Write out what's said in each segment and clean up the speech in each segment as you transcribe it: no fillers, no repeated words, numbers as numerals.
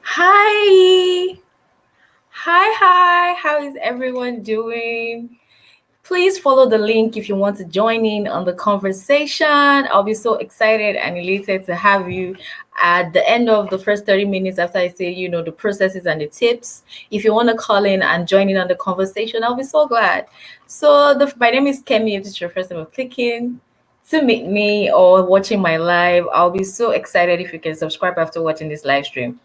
Hi. Hi. How is everyone doing? Please follow the link if you want to join in on the conversation. I'll be so excited and elated to have you at the end of the first 30 minutes after I say, the processes and the tips. If you want to call in and join in on the conversation, I'll be so glad. So, my name is Kemi. If this is your first time of clicking to meet me or watching my live, I'll be so excited if you can subscribe after watching this live stream.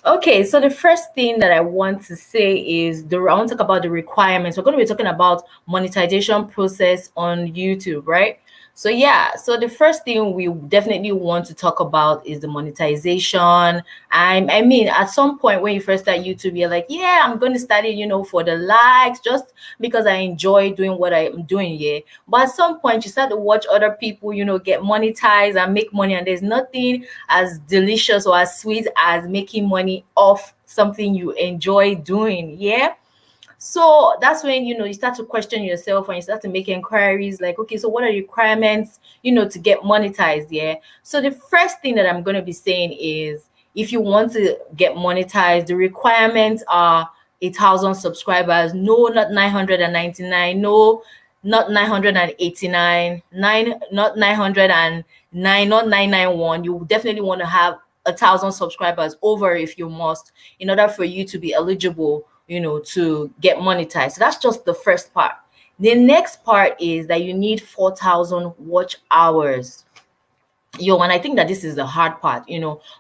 Okay, so the first thing that I want to say is I want to talk about the requirements. We're going to be talking about monetization process on YouTube, right? So yeah, so the first thing we definitely want to talk about is the monetization. I mean, at some point when you first start YouTube, you're like, yeah, I'm going to start it, for the likes, just because I enjoy doing what I'm doing here. But at some point, you start to watch other people, get monetized and make money, and there's nothing as delicious or as sweet as making money off something you enjoy doing. Yeah. So that's when you start to question yourself and you start to make inquiries like, okay, so what are the requirements, to get monetized? Yeah. So the first thing that I'm going to be saying is if you want to get monetized, the requirements are 1,000 subscribers. No, not 999. No, not 989. Not 909. Not 991. You definitely want to have 1,000 subscribers over if you must, in order for you to be eligible, to get monetized. So that's just the first part. The next part is that you need 4,000 watch hours. And I think that this is the hard part.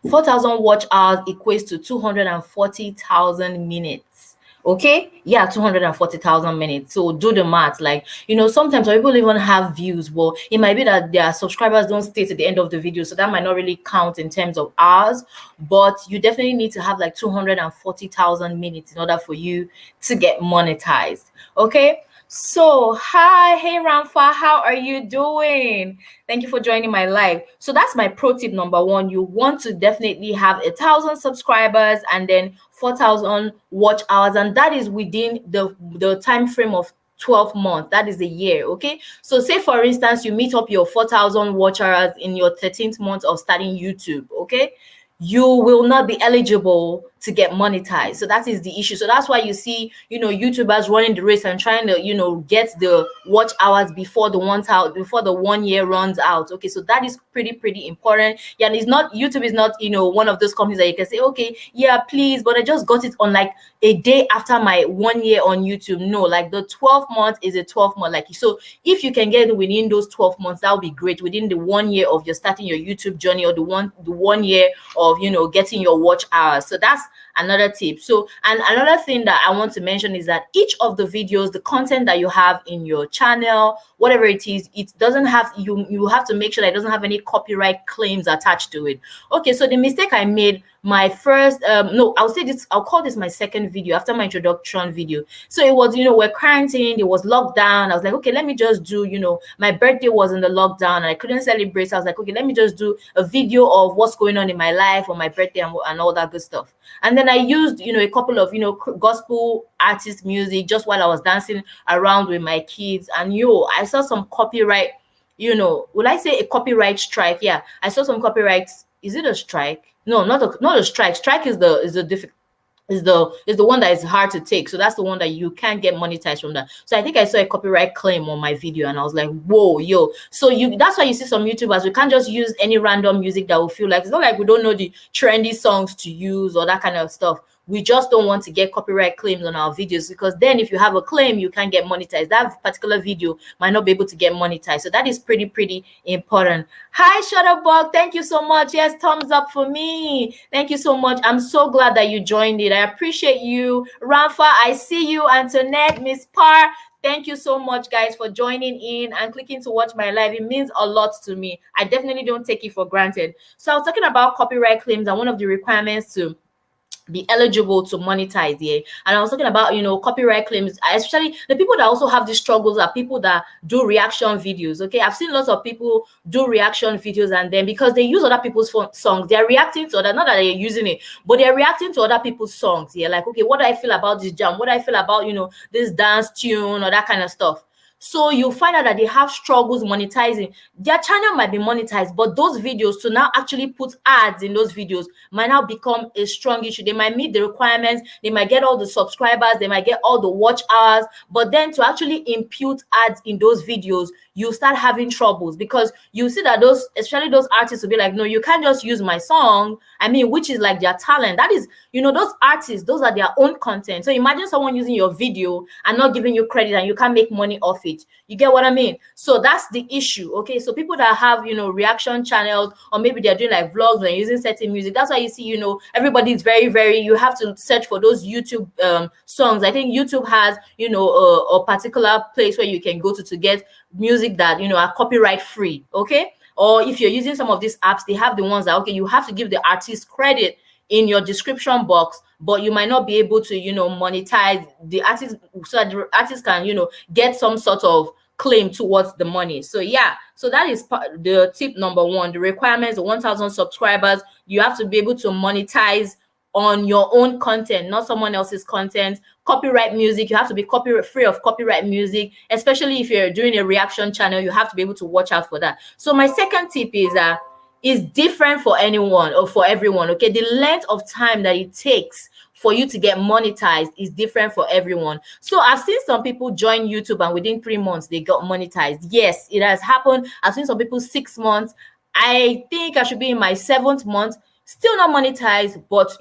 4,000 watch hours equates to 240,000 minutes. Okay, yeah, 240,000 minutes. So do the math. Like, sometimes people even have views. Well, it might be that their subscribers don't stay to the end of the video, so that might not really count in terms of hours. But you definitely need to have like 240,000 minutes in order for you to get monetized. Okay. So, hey Ramfa, how are you doing? Thank you for joining my live. So that's my pro tip number one. You want to definitely have 1,000 subscribers and then 4,000 watch hours, and that is within the time frame of 12 months. That is a year. Okay. So say for instance you meet up your 4,000 watch hours in your 13th month of starting YouTube. Okay, you will not be eligible to get monetized. So that is the issue. So that's why you see, YouTubers running the race and trying to, get the watch hours before the 1 year runs out. Okay, so that is pretty important. Yeah, and it's not YouTube is not, one of those companies that you can say, okay, yeah, please, but I just got it on like a day after my 1 year on YouTube. No, like the 12 months is a 12 month. Like, so if you can get it within those 12 months, that would be great. Within the 1 year of your starting your YouTube journey, or the 1 year of getting your watch hours. So that's another tip. So, and another thing that I want to mention is that each of the videos, the content that you have in your channel, whatever it is, it doesn't have, you have to make sure that it doesn't have any copyright claims attached to it. Okay, so the mistake I made, my first no, I'll call this my second video after my introduction video. So it was, we're quarantined, it was lockdown. I was like, okay, let me just do, my birthday was in the lockdown and I couldn't celebrate. So I was like, okay, let me just do a video of what's going on in my life on my birthday and all that good stuff. And then I used, a couple of, gospel artist music just while I was dancing around with my kids. And I saw some copyright, will I say a copyright strike? Yeah, I saw some copyrights. Is it a strike? No, not a strike. Strike is the one that is hard to take. So that's the one that you can't get monetized from that. So I think I saw a copyright claim on my video and I was like, whoa, yo. So that's why you see some YouTubers, we can't just use any random music that will feel like, it's not like we don't know the trendy songs to use or that kind of stuff. We just don't want to get copyright claims on our videos, because then if you have a claim, you can't get monetized. That particular video might not be able to get monetized. So that is pretty important. Hi, Shutterbug. Thank you so much. Yes, thumbs up for me. Thank you so much. I'm so glad that you joined it. I appreciate you. Rafa, I see you. Antoinette, Miss Parr. Thank you so much, guys, for joining in and clicking to watch my live. It means a lot to me. I definitely don't take it for granted. So I was talking about copyright claims, and one of the requirements to be eligible to monetize here. And I was talking about, copyright claims, especially the people that also have these struggles are people that do reaction videos. Okay, I've seen lots of people do reaction videos, and then because they use other people's songs, they're reacting to other, not that they're using it, but they're reacting to other people's songs. Yeah, like, okay, what do I feel about this jam? What do I feel about, this dance tune or that kind of stuff? So you find out that they have struggles monetizing. Their channel might be monetized, but those videos, to now actually put ads in those videos, might now become a strong issue. They might meet the requirements, they might get all the subscribers, they might get all the watch hours, but then to actually impute ads in those videos, you start having troubles, because you see that those, especially those artists, will be like, no, you can't just use my song. I mean, which is like their talent. That is, those artists, those are their own content. So imagine someone using your video and not giving you credit, and you can't make money off it. You get what I mean? So that's the issue. Okay, so people that have reaction channels, or maybe they're doing like vlogs and using certain music, that's why you see everybody's very, you have to search for those YouTube songs. I think YouTube has a particular place where you can go to get music that are copyright free. Okay, or if you're using some of these apps, they have the ones that, okay, you have to give the artist credit in your description box, but you might not be able to monetize the artist, so that the artist can get some sort of claim towards the money. So yeah, so that is the tip number one. The requirements: the 1,000 subscribers, you have to be able to monetize on your own content, not someone else's content. Copyright music, you have to be copyright free of copyright music, especially if you're doing a reaction channel. You have to be able to watch out for that. So my second tip is different for anyone or for everyone. Okay, the length of time that it takes for you to get monetized is different for everyone. So I've seen some people join YouTube and within 3 months they got monetized. Yes, it has happened. I've seen some people 6 months. I think I should be in my 7th month, still not monetized, but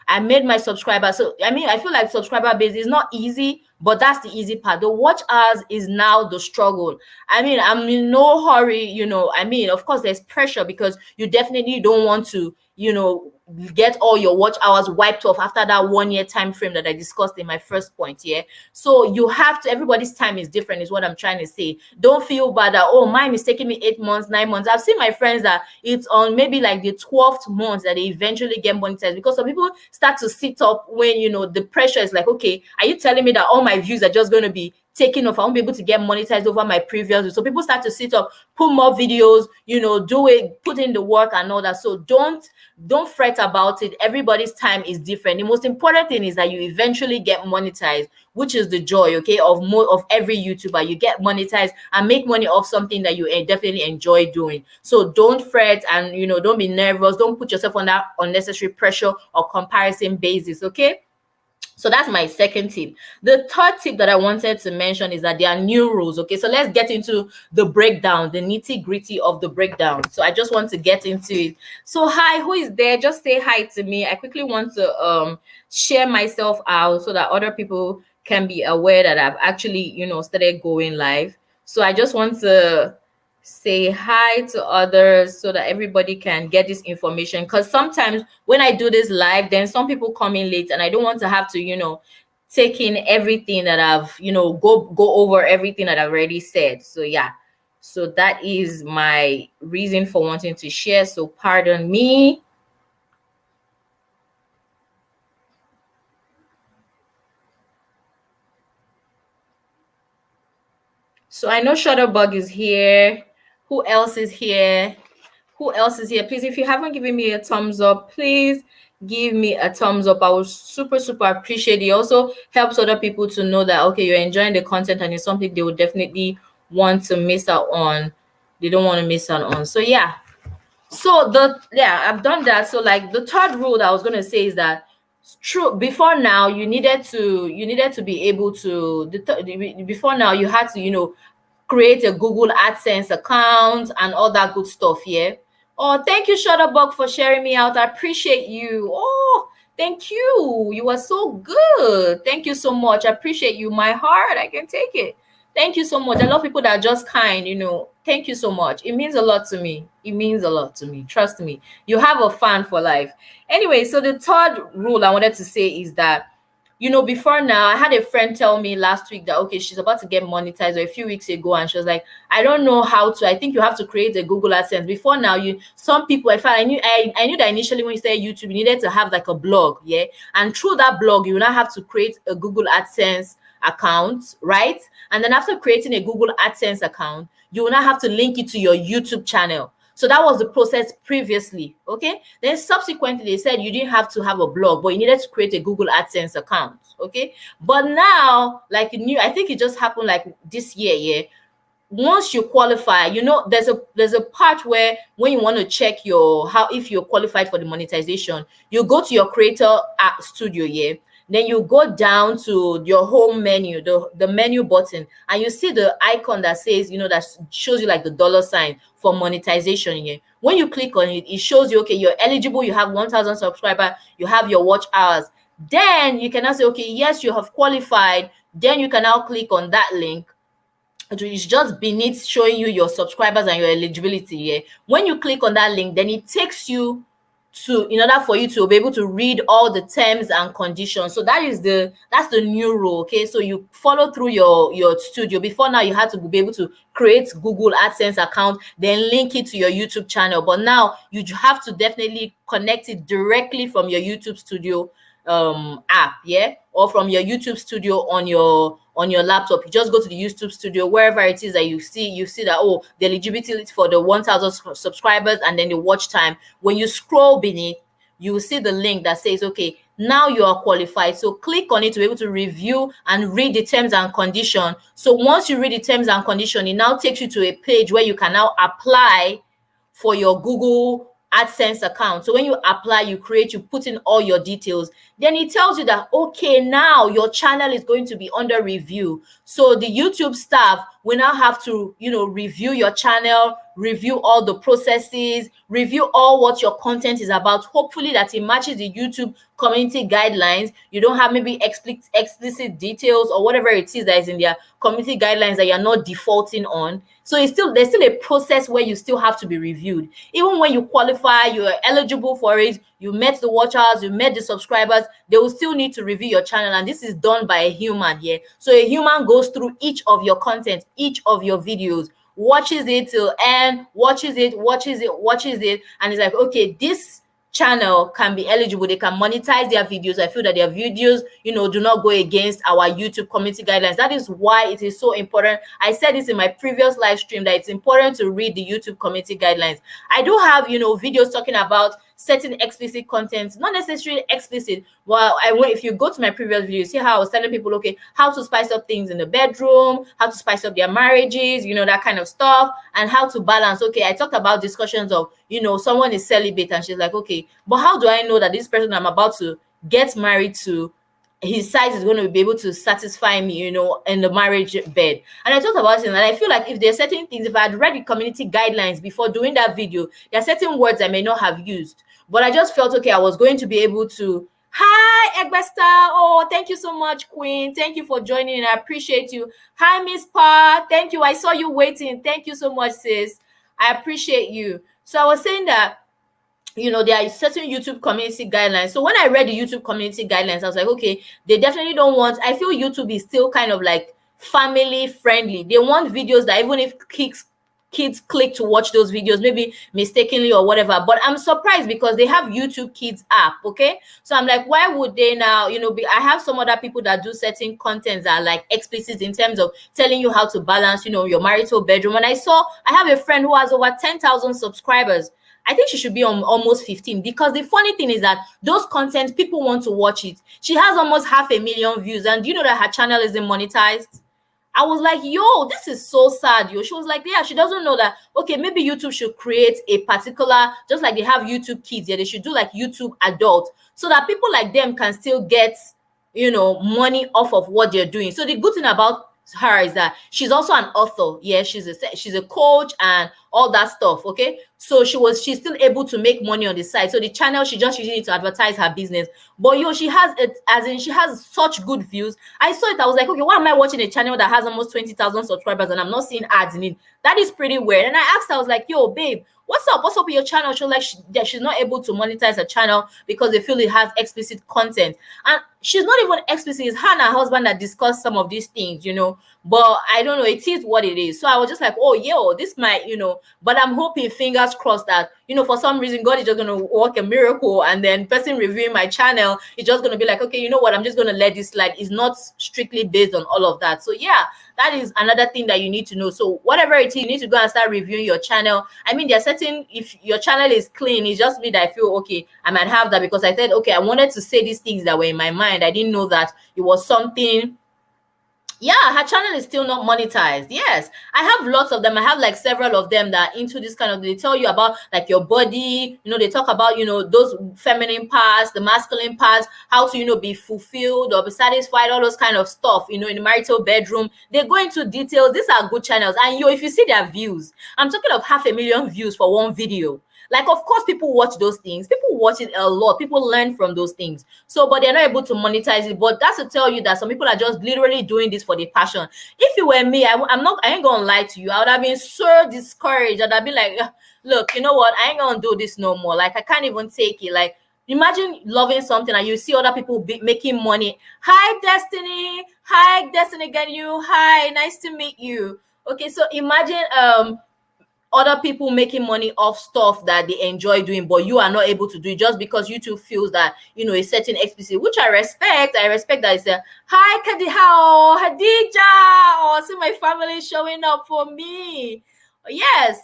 I made my subscribers. So I mean, I feel like subscriber base is not easy, but that's the easy part. The watch hours is now the struggle. I mean, I'm in no hurry, I mean, of course there's pressure, because you definitely don't want to get all your watch hours wiped off after that 1 year time frame that I discussed in my first point. Yeah, so you have to, everybody's time is different, is what I'm trying to say. Don't feel bad that, oh, mine is taking me 8 months, 9 months. I've seen my friends that it's on maybe like the 12th month that they eventually get monetized, because some people start to sit up when the pressure is like, okay, are you telling me that all my views are just going to be taking off? I won't be able to get monetized over my previous. So people start to sit up, put more videos, do it, put in the work and all that. So don't fret about it. Everybody's time is different. The most important thing is that you eventually get monetized, which is the joy, okay, of every YouTuber. You get monetized and make money off something that you definitely enjoy doing. So don't fret, and don't be nervous. Don't put yourself on that unnecessary pressure or comparison basis, okay? So that's my second tip. The third tip that I wanted to mention is that there are new rules. Okay, so let's get into the breakdown, the nitty-gritty of the breakdown. So I just want to get into it. So hi, who is there? Just say hi to me. I quickly want to share myself out so that other people can be aware that I've actually started going live. So I just want to say hi to others so that everybody can get this information, because sometimes when I do this live, then some people come in late and I don't want to have to take in everything that I've go over everything that I've already said. So yeah, so that is my reason for wanting to share, so pardon me. So I know Shutterbug is here. Who else is here? Who else is here? Please, if you haven't given me a thumbs up, please give me a thumbs up. I would super appreciate it. Also helps other people to know that, okay, you're enjoying the content and it's something they would definitely want to miss out on. They don't want to miss out on. So yeah. So I've done that. So like the third rule that I was going to say is that true, before now you needed to be able to before now you had to create a Google AdSense account and all that good stuff. Yeah. Oh, thank you, Shutterbug, for sharing me out. I appreciate you. Oh, thank you. You are so good. Thank you so much. I appreciate you. My heart, I can take it. Thank you so much. I love people that are just kind. Thank you so much. It means a lot to me. It means a lot to me. Trust me. You have a fan for life. Anyway, so the third rule I wanted to say is that before now, I had a friend tell me last week that, okay, she's about to get monetized, or a few weeks ago, and she was like, I don't know how to. I think you have to create a Google AdSense. Before now, some people, I knew that initially when you say YouTube, you needed to have like a blog, yeah? And through that blog, you now have to create a Google AdSense account, right? And then after creating a Google AdSense account, you will now have to link it to your YouTube channel. So that was the process previously, okay? Then subsequently, they said you didn't have to have a blog, but you needed to create a Google AdSense account, okay? But now, like new, I think it just happened like this year, yeah. Once you qualify, there's a part where when you want to check your how if you're qualified for the monetization, you go to your creator app studio, yeah. Then you go down to your home menu, the menu button, and you see the icon that says, that shows you like the dollar sign for monetization. Yeah. When you click on it, it shows you, okay, you're eligible, you have 1,000 subscribers, you have your watch hours. Then you can now say, okay, yes, you have qualified. Then you can now click on that link. It's just beneath showing you your subscribers and your eligibility. Yeah. When you click on that link, then it takes you to, in order for you to be able to read all the terms and conditions. So that's the new rule. Okay, so you follow through your studio. Before now, you had to be able to create Google AdSense account, then link it to your YouTube channel. But now you have to definitely connect it directly from your YouTube studio app, yeah, or from your YouTube studio on your laptop. You just go to the YouTube studio, wherever it is that you see that, oh, the eligibility for the 1,000 subscribers and then the watch time. When you scroll beneath, you will see the link that says, okay, now you are qualified. So click on it to be able to review and read the terms and condition. So once you read the terms and condition, it now takes you to a page where you can now apply for your Google AdSense account. So when you apply, you put in all your details. Then it tells you that, okay, now your channel is going to be under review. So the YouTube staff will now have to, review your channel, review all the processes, review all what your content is about. Hopefully that it matches the YouTube community guidelines. You don't have maybe explicit details or whatever it is that is in their community guidelines that you're not defaulting on. So there's still a process where you still have to be reviewed. Even when you qualify, you are eligible for it, you met the watch hours, you met the subscribers, they will still need to review your channel. And this is done by a human here. So a human goes through each of your content, each of your videos, watches it till end, watches it, and it's like, okay, this channel can be eligible, they can monetize their videos. I feel that their videos, do not go against our YouTube community guidelines. That is why it is so important. I said this in my previous live stream that it's important to read the YouTube community guidelines. I do have, videos talking about certain explicit contents, not necessarily explicit. Well, if you go to my previous video, see how I was telling people, okay, how to spice up things in the bedroom, how to spice up their marriages, that kind of stuff, and how to balance. Okay, I talked about discussions of, someone is celibate and she's like, okay, but how do I know that this person I'm about to get married to, his size is going to be able to satisfy me, in the marriage bed? And I talked about it, and I feel like if there are certain things, if I had read the community guidelines before doing that video, there are certain words I may not have used. But I just felt, okay, I was going to be able to. Hi, Egbesta. Oh, thank you so much, Queen. Thank you for joining. I appreciate you. Hi, Miss Pa. Thank you. I saw you waiting. Thank you so much, sis. I appreciate you. So I was saying that, there are certain YouTube community guidelines. So when I read the YouTube community guidelines, I was like, okay, they definitely don't want, I feel YouTube is still kind of like family friendly. They want videos that even if kids click to watch those videos, maybe mistakenly or whatever. But I'm surprised because they have YouTube Kids app, okay? So I'm like, why would they now, I have some other people that do certain contents that are like explicit in terms of telling you how to balance, your marital bedroom. And I have a friend who has over 10,000 subscribers. I think she should be on almost 15, because the funny thing is that those content, people want to watch it. She has almost 500,000 views, and do you know that her channel isn't monetized? I was like, yo, this is so sad, yo. She was like, yeah, she doesn't know that, okay, maybe YouTube should create a particular, just like they have YouTube Kids, yeah, they should do like YouTube Adult, so that people like them can still get, money off of what they're doing. So the good thing about her is that she's also an author. Yeah, she's a coach and all that stuff. Okay, so she's still able to make money on the side. So the channel, she just using it to advertise her business. But she has it, as in she has such good views. I saw it, I was like, okay, why am I watching a channel that has almost 20,000 subscribers and I'm not seeing ads in it? That is pretty weird. And I asked her, I was like, yo, babe, what's up with your channel? She was like, she's not able to monetize her channel because they feel it has explicit content. And she's not even explicit. It's her and her husband that discuss some of these things, but I don't know, it is what it is. So I was just like, oh, yo, this might, but I'm hoping, fingers crossed, that, for some reason, God is just going to work a miracle, and then person reviewing my channel is just going to be like, okay, you know what, I'm just going to let this slide. It's not strictly based on all of that. So yeah, That is another thing that you need to know. So whatever it is, you need to go and start reviewing your channel. I mean, there's certain, if your channel is clean, it's just me that I feel okay, I might have that because I said, okay, I wanted to say these things that were in my mind. I didn't know that it was something. Yeah, her channel is still not monetized. Yes, I have lots of them. I have like several of them that are into this kind of, they tell you about like your body, they talk about, those feminine parts, the masculine parts, how to, be fulfilled or be satisfied, all those kind of stuff, in the marital bedroom. They go into details. These are good channels. And if you see their views, I'm talking of 500,000 views for one video. Like, of course, people watch those things. People watch it a lot. People learn from those things. So, but they're not able to monetize it. But that's to tell you that some people are just literally doing this for the passion. If it were me, I ain't gonna lie to you. I would have been so discouraged. I'd have been like, look, you know what? I ain't gonna do this no more. Like, I can't even take it. Like, imagine loving something and you see other people making money. Hi, Destiny. Hi, Destiny. Get you. Hi, nice to meet you. Okay, so imagine other people making money off stuff that they enjoy doing, but you are not able to do it just because YouTube feels that, a certain explicit, which I respect. I respect that it's a, hi, how, Hadija, see my family showing up for me. Yes,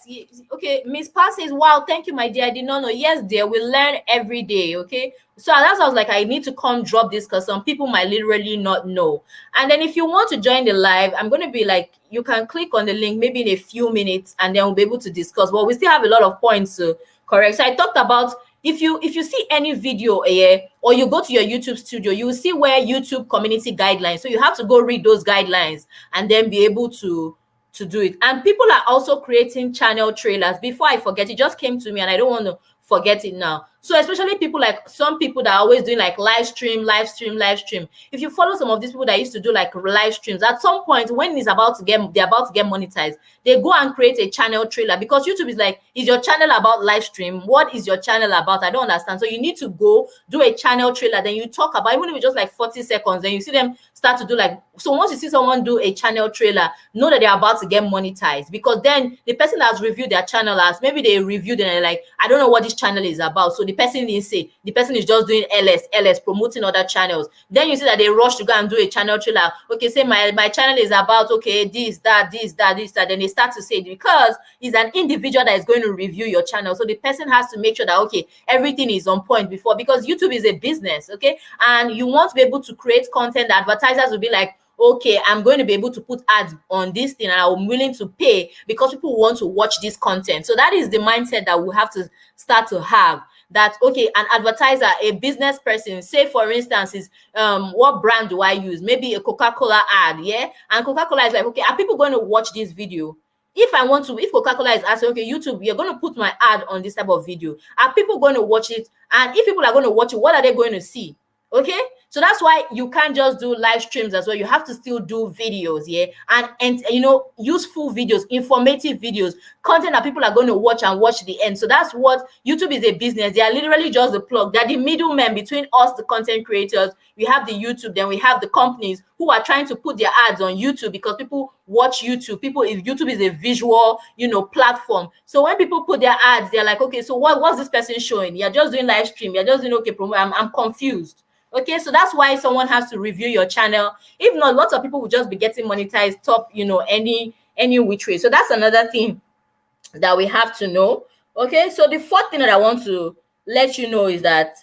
okay. Miss Pass says, wow, thank you, my dear. I did not know. Yes, dear, we learn every day. Okay, so that's why I was like, I need to come drop this because some people might literally not know. And then if you want to join the live, I'm going to be like, you can click on the link maybe in a few minutes and then we'll be able to discuss. But we still have a lot of points to correct. So I talked about, if you see any video or you go to your YouTube studio, you will see where YouTube community guidelines. So you have to go read those guidelines and then be able to do it. And people are also creating channel trailers. Before I forget, it just came to me and I don't want to forget it now. So especially people, like some people that are always doing like live stream. If you follow some of these people that used to do like live streams, at some point when they're about to get monetized, they go and create a channel trailer because YouTube is like, is your channel about live stream? What is your channel about? I don't understand. So you need to go do a channel trailer. Then you talk about, even if it's just like 40 seconds, then you see them start to do like, so once you see someone do a channel trailer, know that they're about to get monetized, because then the person that's reviewed their channel as, maybe they reviewed and they're like, I don't know what this channel is about. So the person didn't say, the person is just doing LS promoting other channels. Then you see that they rush to go and do a channel trailer. Okay, say my channel is about, okay, this, that. Then they start to say it because it's an individual that is going to review your channel. So the person has to make sure that, okay, everything is on point before, because YouTube is a business, okay? And you want to be able to create content that advertisers will be like, okay, I'm going to be able to put ads on this thing and I'm willing to pay because people want to watch this content. So that is the mindset that we have to start to have. That, okay, an advertiser, a business person, say for instance is what brand do I use? Maybe a Coca-Cola ad, yeah? And Coca-Cola is like, okay, are people going to watch this video? If Coca-Cola is asking, okay, YouTube, you're going to put my ad on this type of video, are people going to watch it? And if people are going to watch it, what are they going to see? Okay, so that's why you can't just do live streams as well. You have to still do videos, yeah, and useful videos, informative videos, content that people are going to watch and watch the end. So that's what YouTube is, a business. They are literally just the plug. They're the middlemen between us, the content creators. We have the YouTube, then we have the companies who are trying to put their ads on YouTube because people watch YouTube. If YouTube is a visual, platform. So when people put their ads, they're like, okay, so what's this person showing? You're just doing live stream. You're just doing, okay, promo. I'm confused. Okay, so that's why someone has to review your channel. If not, lots of people will just be getting monetized any which way. So that's another thing that we have to know. Okay, so the fourth thing that I want to let you know is that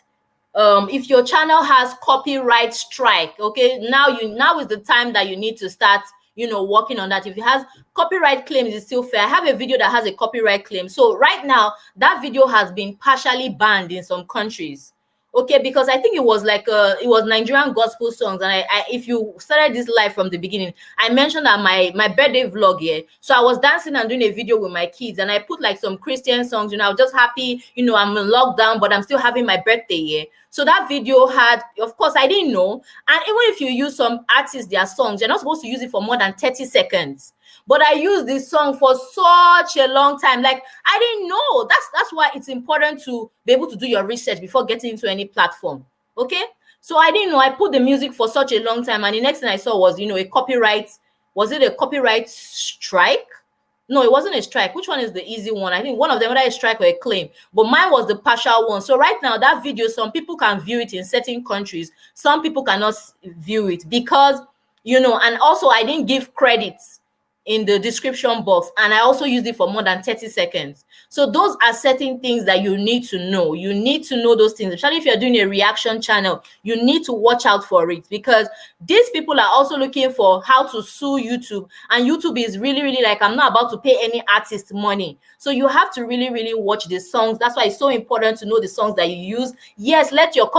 if your channel has copyright strike, okay, now is the time that you need to start working on that. If it has copyright claims, it's still fair. I have a video that has a copyright claim. So right now that video has been partially banned in some countries. Okay, because I think it was like it was Nigerian gospel songs, and I if you started this live from the beginning, I mentioned that my birthday vlog here. So I was dancing and doing a video with my kids, and I put like some Christian songs. I was just happy. I'm in lockdown, but I'm still having my birthday here. So that video had, of course, I didn't know. And even if you use some artists, their songs, you're not supposed to use it for more than 30 seconds. But I used this song for such a long time. Like, I didn't know. That's why it's important to be able to do your research before getting into any platform. Okay? So I didn't know. I put the music for such a long time. And the next thing I saw was, a copyright. Was it a copyright strike? No, it wasn't a strike. Which one is the easy one? I think one of them, whether a strike or a claim. But mine was the partial one. So right now, that video, some people can view it in certain countries. Some people cannot view it because and also I didn't give credits in the description box, and I also used it for more than 30 seconds. So those are certain things that you need to know. You need to know those things, especially if you're doing a reaction channel. You need to watch out for it, because these people are also looking for how to sue YouTube, and YouTube is really, really like, I'm not about to pay any artist money. So you have to really, really watch the songs. That's why it's so important to know the songs that you use. Yes, let your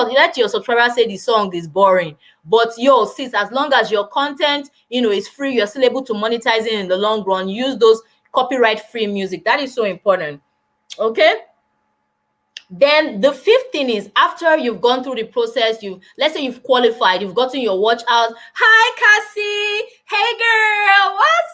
subscriber say the song is boring, but sis, as long as your content is free, you're still able to monetize it in the long run. Use those copyright free music. That is so important. Okay. Then the fifth thing is, after you've gone through the process, let's say you've qualified, you've gotten your watch hours. Hi Cassie, hey girl, what's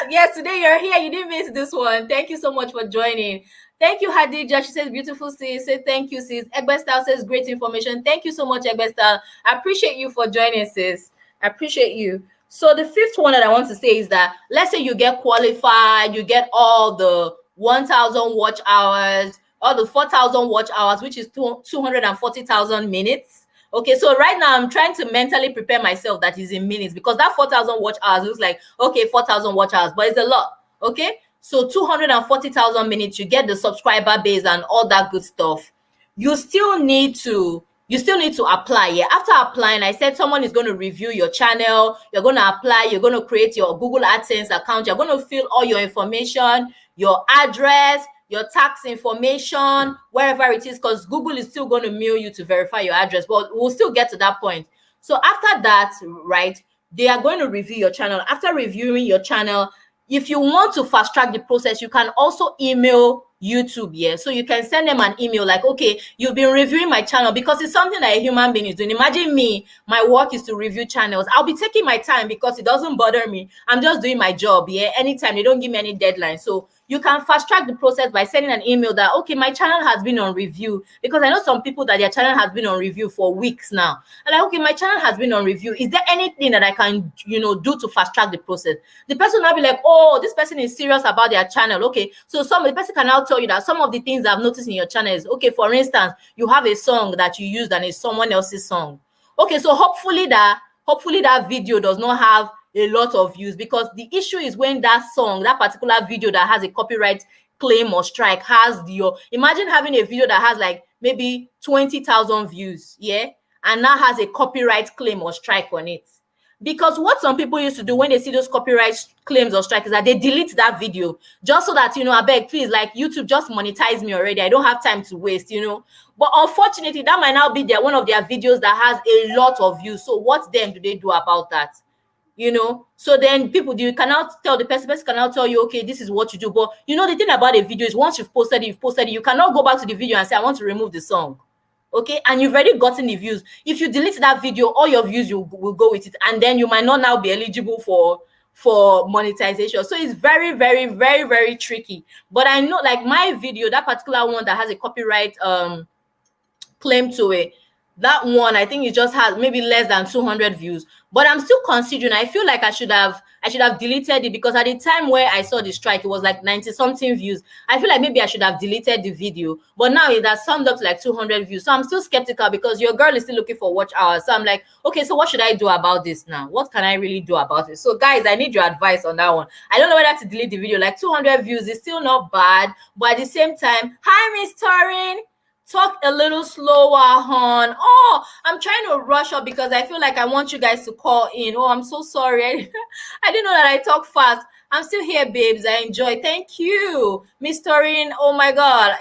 up? Yes, today you're here, you didn't miss this one. Thank you so much for joining. Thank you, Hadija. She says, beautiful sis. Say thank you, sis. Egbestal says, great information. Thank you so much, Egbestal. I appreciate you for joining, sis. I appreciate you. So the fifth one that I want to say is that, let's say you get qualified, you get all the 1,000 watch hours, or the 4,000 watch hours, which is 240,000 minutes. Okay, so right now I'm trying to mentally prepare myself that is in minutes, because that 4,000 watch hours looks like, okay, 4,000 watch hours, but it's a lot. Okay, so 240,000 minutes, you get the subscriber base and all that good stuff. You still need to apply. Yeah, after applying, I said someone is going to review your channel. You're going to apply. You're going to create your Google AdSense account. You're going to fill all your information, your address, your tax information, wherever it is, because Google is still going to mail you to verify your address, but we'll still get to that point. So after that, right, they are going to review your channel. After reviewing your channel, if you want to fast track the process, you can also email YouTube. Yeah, so you can send them an email like, okay, you've been reviewing my channel, because it's something that a human being is doing. Imagine me, my work is to review channels. I'll be taking my time because it doesn't bother me. I'm just doing my job. Yeah, anytime, they don't give me any deadline. So you can fast track the process by sending an email that, okay, my channel has been on review, because I know some people that their channel has been on review for weeks now. And like, okay, my channel has been on review. Is there anything that I can, do to fast track the process? The person will be like, oh, this person is serious about their channel. Okay, so the person can now tell you that some of the things I've noticed in your channel is, okay, for instance, you have a song that you used and it's someone else's song. Okay, so hopefully that video does not have a lot of views, because the issue is when that particular video that has a copyright claim or strike has imagine having a video that has like maybe 20,000 views, yeah, and now has a copyright claim or strike on it. Because what some people used to do when they see those copyright claims or strikes is that they delete that video, just so that, I beg, please, like, YouTube, just monetize me already. I don't have time to waste, But unfortunately, that might now be one of their videos that has a lot of views. So what then do they do about that? So then you cannot tell the person cannot tell you, okay, this is what you do. But the thing about a video is, once you've posted it, you cannot go back to the video and say, I want to remove the song. Okay, and you've already gotten the views. If you delete that video, all your views will go with it, and then you might not now be eligible for monetization. So it's very, very, very, very tricky. But I know, like, my video, that particular one that has a copyright claim to it, that one, I think it just has maybe less than 200 views, but I'm still considering. I feel like I should have deleted it, because at the time where I saw the strike, it was like 90 something views. I feel like maybe I should have deleted the video, but now it has summed up to like 200 views. So I'm still skeptical, because your girl is still looking for watch hours. So I'm like, okay, so what should I do about this now? What can I really do about it? So guys, I need your advice on that one. I don't know whether to delete the video. Like 200 views is still not bad, but at the same time, hi Miss Torin, talk a little slower, hon. Oh, I'm trying to rush up because I feel like I want you guys to call in. Oh, I'm so sorry. I didn't know that I talk fast. I'm still here, babes. I enjoy. Thank you, Miss Torin. Oh my God.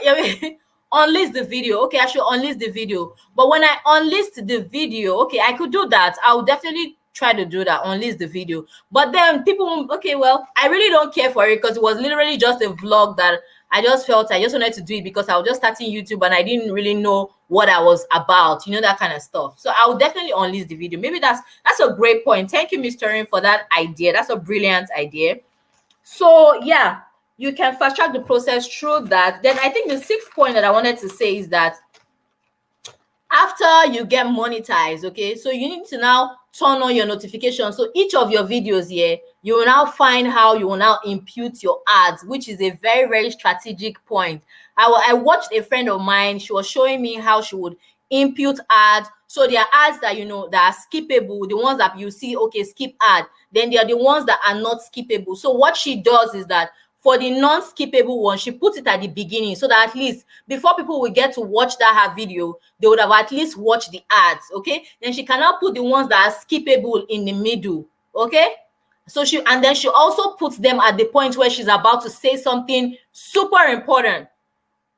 Unlist the video. Okay, I should unlist the video. But when I unlist the video, okay, I could do that. I would definitely try to do that, unlist the video. But then people, okay, well, I really don't care for it, because it was literally just a vlog that I just felt I just wanted to do it, because I was just starting YouTube and I didn't really know what I was about, that kind of stuff. So I would definitely unlist the video. Maybe that's a great point. Thank you, Mr. Rin, for that idea. That's a brilliant idea. So yeah, you can fast track the process through that. Then I think the sixth point that I wanted to say is that after you get monetized, okay, so you need to now turn on your notifications. So each of your videos here, you will now find how you will now impute your ads, which is a very, very strategic point. I watched a friend of mine. She was showing me how she would input ads. So there are ads that, that are skippable, the ones that you see, okay, skip ad. Then there are the ones that are not skippable. So what she does is that for the non-skippable one, she puts it at the beginning so that at least before people will get to watch that her video, they would have at least watched the ads, okay? Then she cannot put the ones that are skippable in the middle, okay? So and then she also puts them at the point where she's about to say something super important.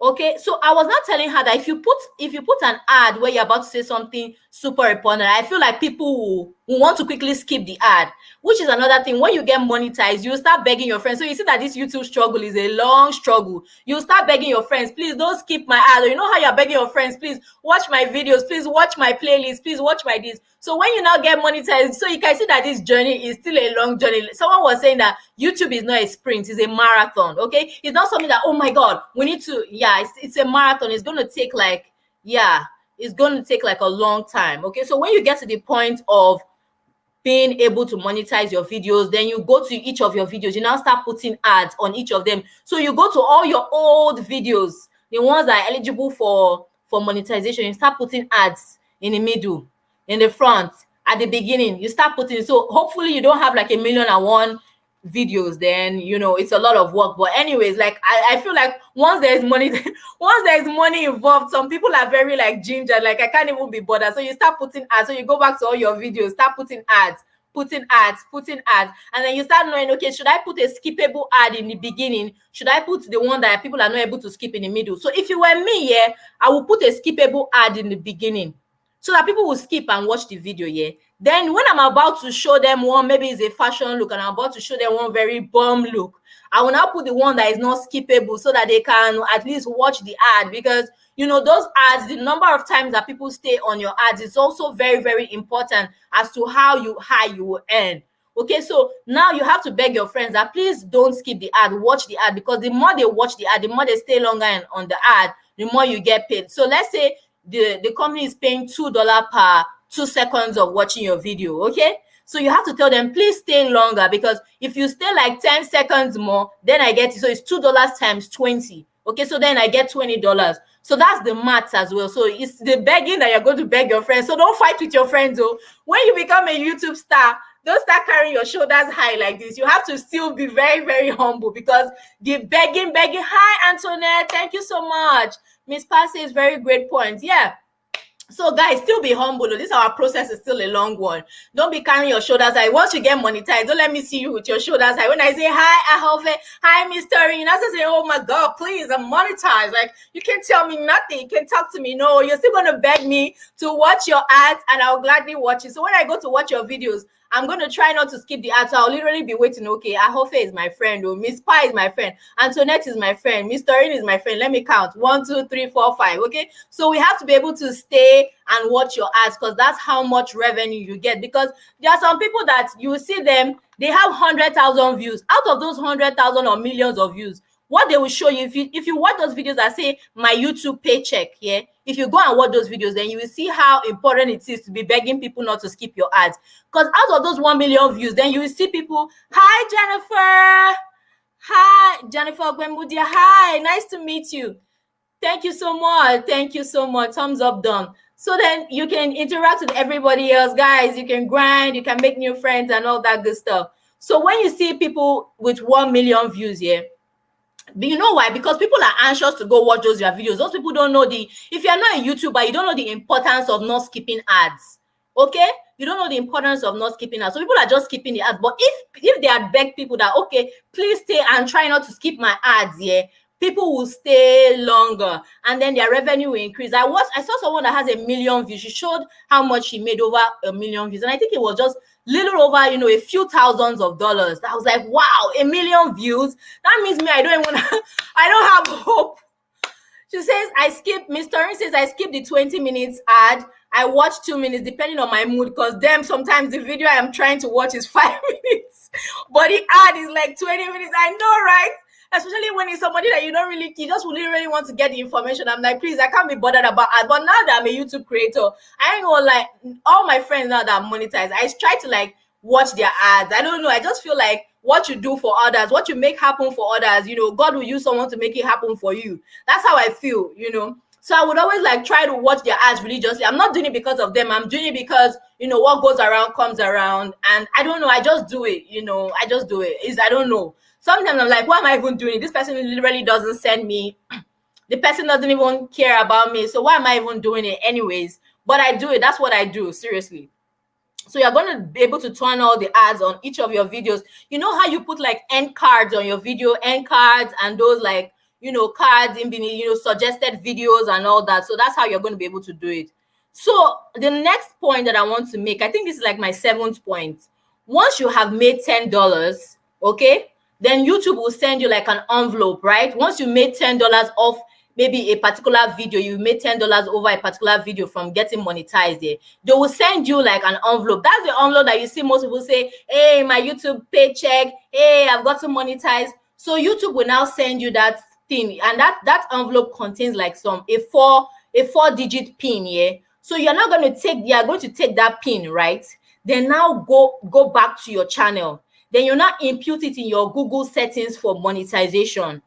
Okay, so I was not telling her that if you put an ad where you're about to say something super important, I feel like people will want to quickly skip the ad, which is another thing. When you get monetized, you start begging your friends. So you see that this YouTube struggle is a long struggle. You start begging your friends, please don't skip my ad. Or you know how you're begging your friends, please watch my videos, please watch my playlist, please watch my this. So when you now get monetized, so you can see that this journey is still a long journey. Someone was saying that YouTube is not a sprint, it's a marathon. Okay, it's not something that, oh my god, we need to, it's a marathon. It's going to take it's going to take like a long time. Okay, so when you get to the point of being able to monetize your videos, then you go to each of your videos, you now start putting ads on each of them. So you go to all your old videos, the ones that are eligible for monetization, you start putting ads in the middle, in the front, at the beginning, you start putting. So hopefully you don't have like 1,000,001 videos, then it's a lot of work. But anyways, like I feel like once there's money once there's money involved, some people are very like ginger, like I can't even be bothered. So you start putting ads. So you go back to all your videos, start putting ads, and then you start knowing, okay, should I put a skippable ad in the beginning? Should I put the one that people are not able to skip in the middle? So if you were me, I will put a skippable ad in the beginning so that people will skip and watch the video. Then when I'm about to show them one, maybe it's a fashion look, and I'm about to show them one very bomb look, I will now put the one that is not skippable so that they can at least watch the ad. Because those ads, the number of times that people stay on your ads is also very, very important as to how high you will earn. Okay, so now you have to beg your friends that please don't skip the ad, watch the ad, because the more they watch the ad, the more they stay longer on the ad, the more you get paid. So let's say the company is paying $2 per 2 seconds of watching your video. Okay, so you have to tell them, please stay longer, because if you stay like 10 seconds more, then I get it. So it's $2 times 20. Okay, so then I get $20. So that's the maths as well. So it's the begging that you're going to beg your friends. So don't fight with your friends. When you become a YouTube star, don't start carrying your shoulders high like this. You have to still be very, very humble, because the begging. Hi, Antoinette. Thank you so much. Miss Passy is very great points. So guys, still be humble. This our process is still a long one. Don't be carrying your shoulders high. Once you get monetized, don't let me see you with your shoulders high. When I say hi, Ahofe, hi, Mr. You have to say, oh my God, please, I'm monetized. Like, you can't tell me nothing. You can't talk to me. No, you're still going to beg me to watch your ads, and I'll gladly watch it. So when I go to watch your videos, I'm going to try not to skip the ads. So I'll literally be waiting. Okay, Ahofe is my friend. Miss Pi is my friend. Antoinette is my friend. Mr. is my friend. Let me count. 1, 2, 3, 4, 5. Okay, so we have to be able to stay and watch your ads, because that's how much revenue you get. Because there are some people that you see them, they have 100,000 views. Out of those 100,000 or millions of views, what they will show you, if you watch those videos that say my YouTube paycheck, if you go and watch those videos, then you will see how important it is to be begging people not to skip your ads. Because out of those 1 million views, then you will see people, hi Jennifer Gwembudia, hi, nice to meet you. Thank you so much. Thumbs up done. So then you can interact with everybody else, guys. You can grind, you can make new friends and all that good stuff. So when you see people with 1 million views, but you know why? Because people are anxious to go watch your videos. Those people don't know if you're not a YouTuber, you don't know the importance of not skipping ads. Okay? You don't know the importance of not skipping ads. So people are just skipping the ads. But if they had begged people that, okay, please stay and try not to skip my ads, people will stay longer, and then their revenue will increase. I saw someone that has 1 million views. She showed how much she made over 1 million views, and I think it was just little over, a few thousands of dollars. I was like, wow, 1 million views. That means me, I don't have hope. She says, Mr. says, I skip the 20 minutes ad. I watch 2 minutes depending on my mood, because sometimes the video I am trying to watch is 5 minutes, but the ad is like 20 minutes. I know, right? Especially when it's somebody that you just really want to get the information. I'm like, please, I can't be bothered about ad. But now that I'm a YouTube creator, I ain't gonna lie, all my friends now that are monetized, I try to watch their ads. I don't know. I just feel like what you do for others, what you make happen for others, God will use someone to make it happen for you. That's how I feel, So I would always like try to watch their ads religiously. I'm not doing it because of them. I'm doing it because, what goes around comes around. And I don't know. I just do it. I just do it. I don't know. Sometimes I'm like, why am I even doing it? This person literally doesn't send me. The person doesn't even care about me. So why am I even doing it anyways? But I do it. That's what I do. Seriously. So you're going to be able to turn all the ads on each of your videos. You know how you put like end cards on your video, end cards, and those like, cards in beneath, suggested videos and all that. So that's how you're going to be able to do it. So the next point that I want to make, I think this is like my 7th point. Once you have made $10, okay, then YouTube will send you like an envelope, right? Once you made $10 off maybe a particular video, you made $10 over a particular video from getting monetized there, they will send you like an envelope. That's the envelope that you see most people say, hey, my YouTube paycheck, hey, I've got to monetize. So YouTube will now send you that thing, and that envelope contains like a four-digit pin, yeah. So you're going to take that pin, right? Then now go back to your channel. Then you now impute it in your Google settings for monetization.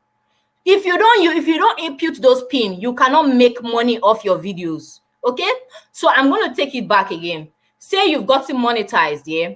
If you don't impute those pins, you cannot make money off your videos. Okay? So I'm going to take it back again. Say you've gotten monetized, yeah?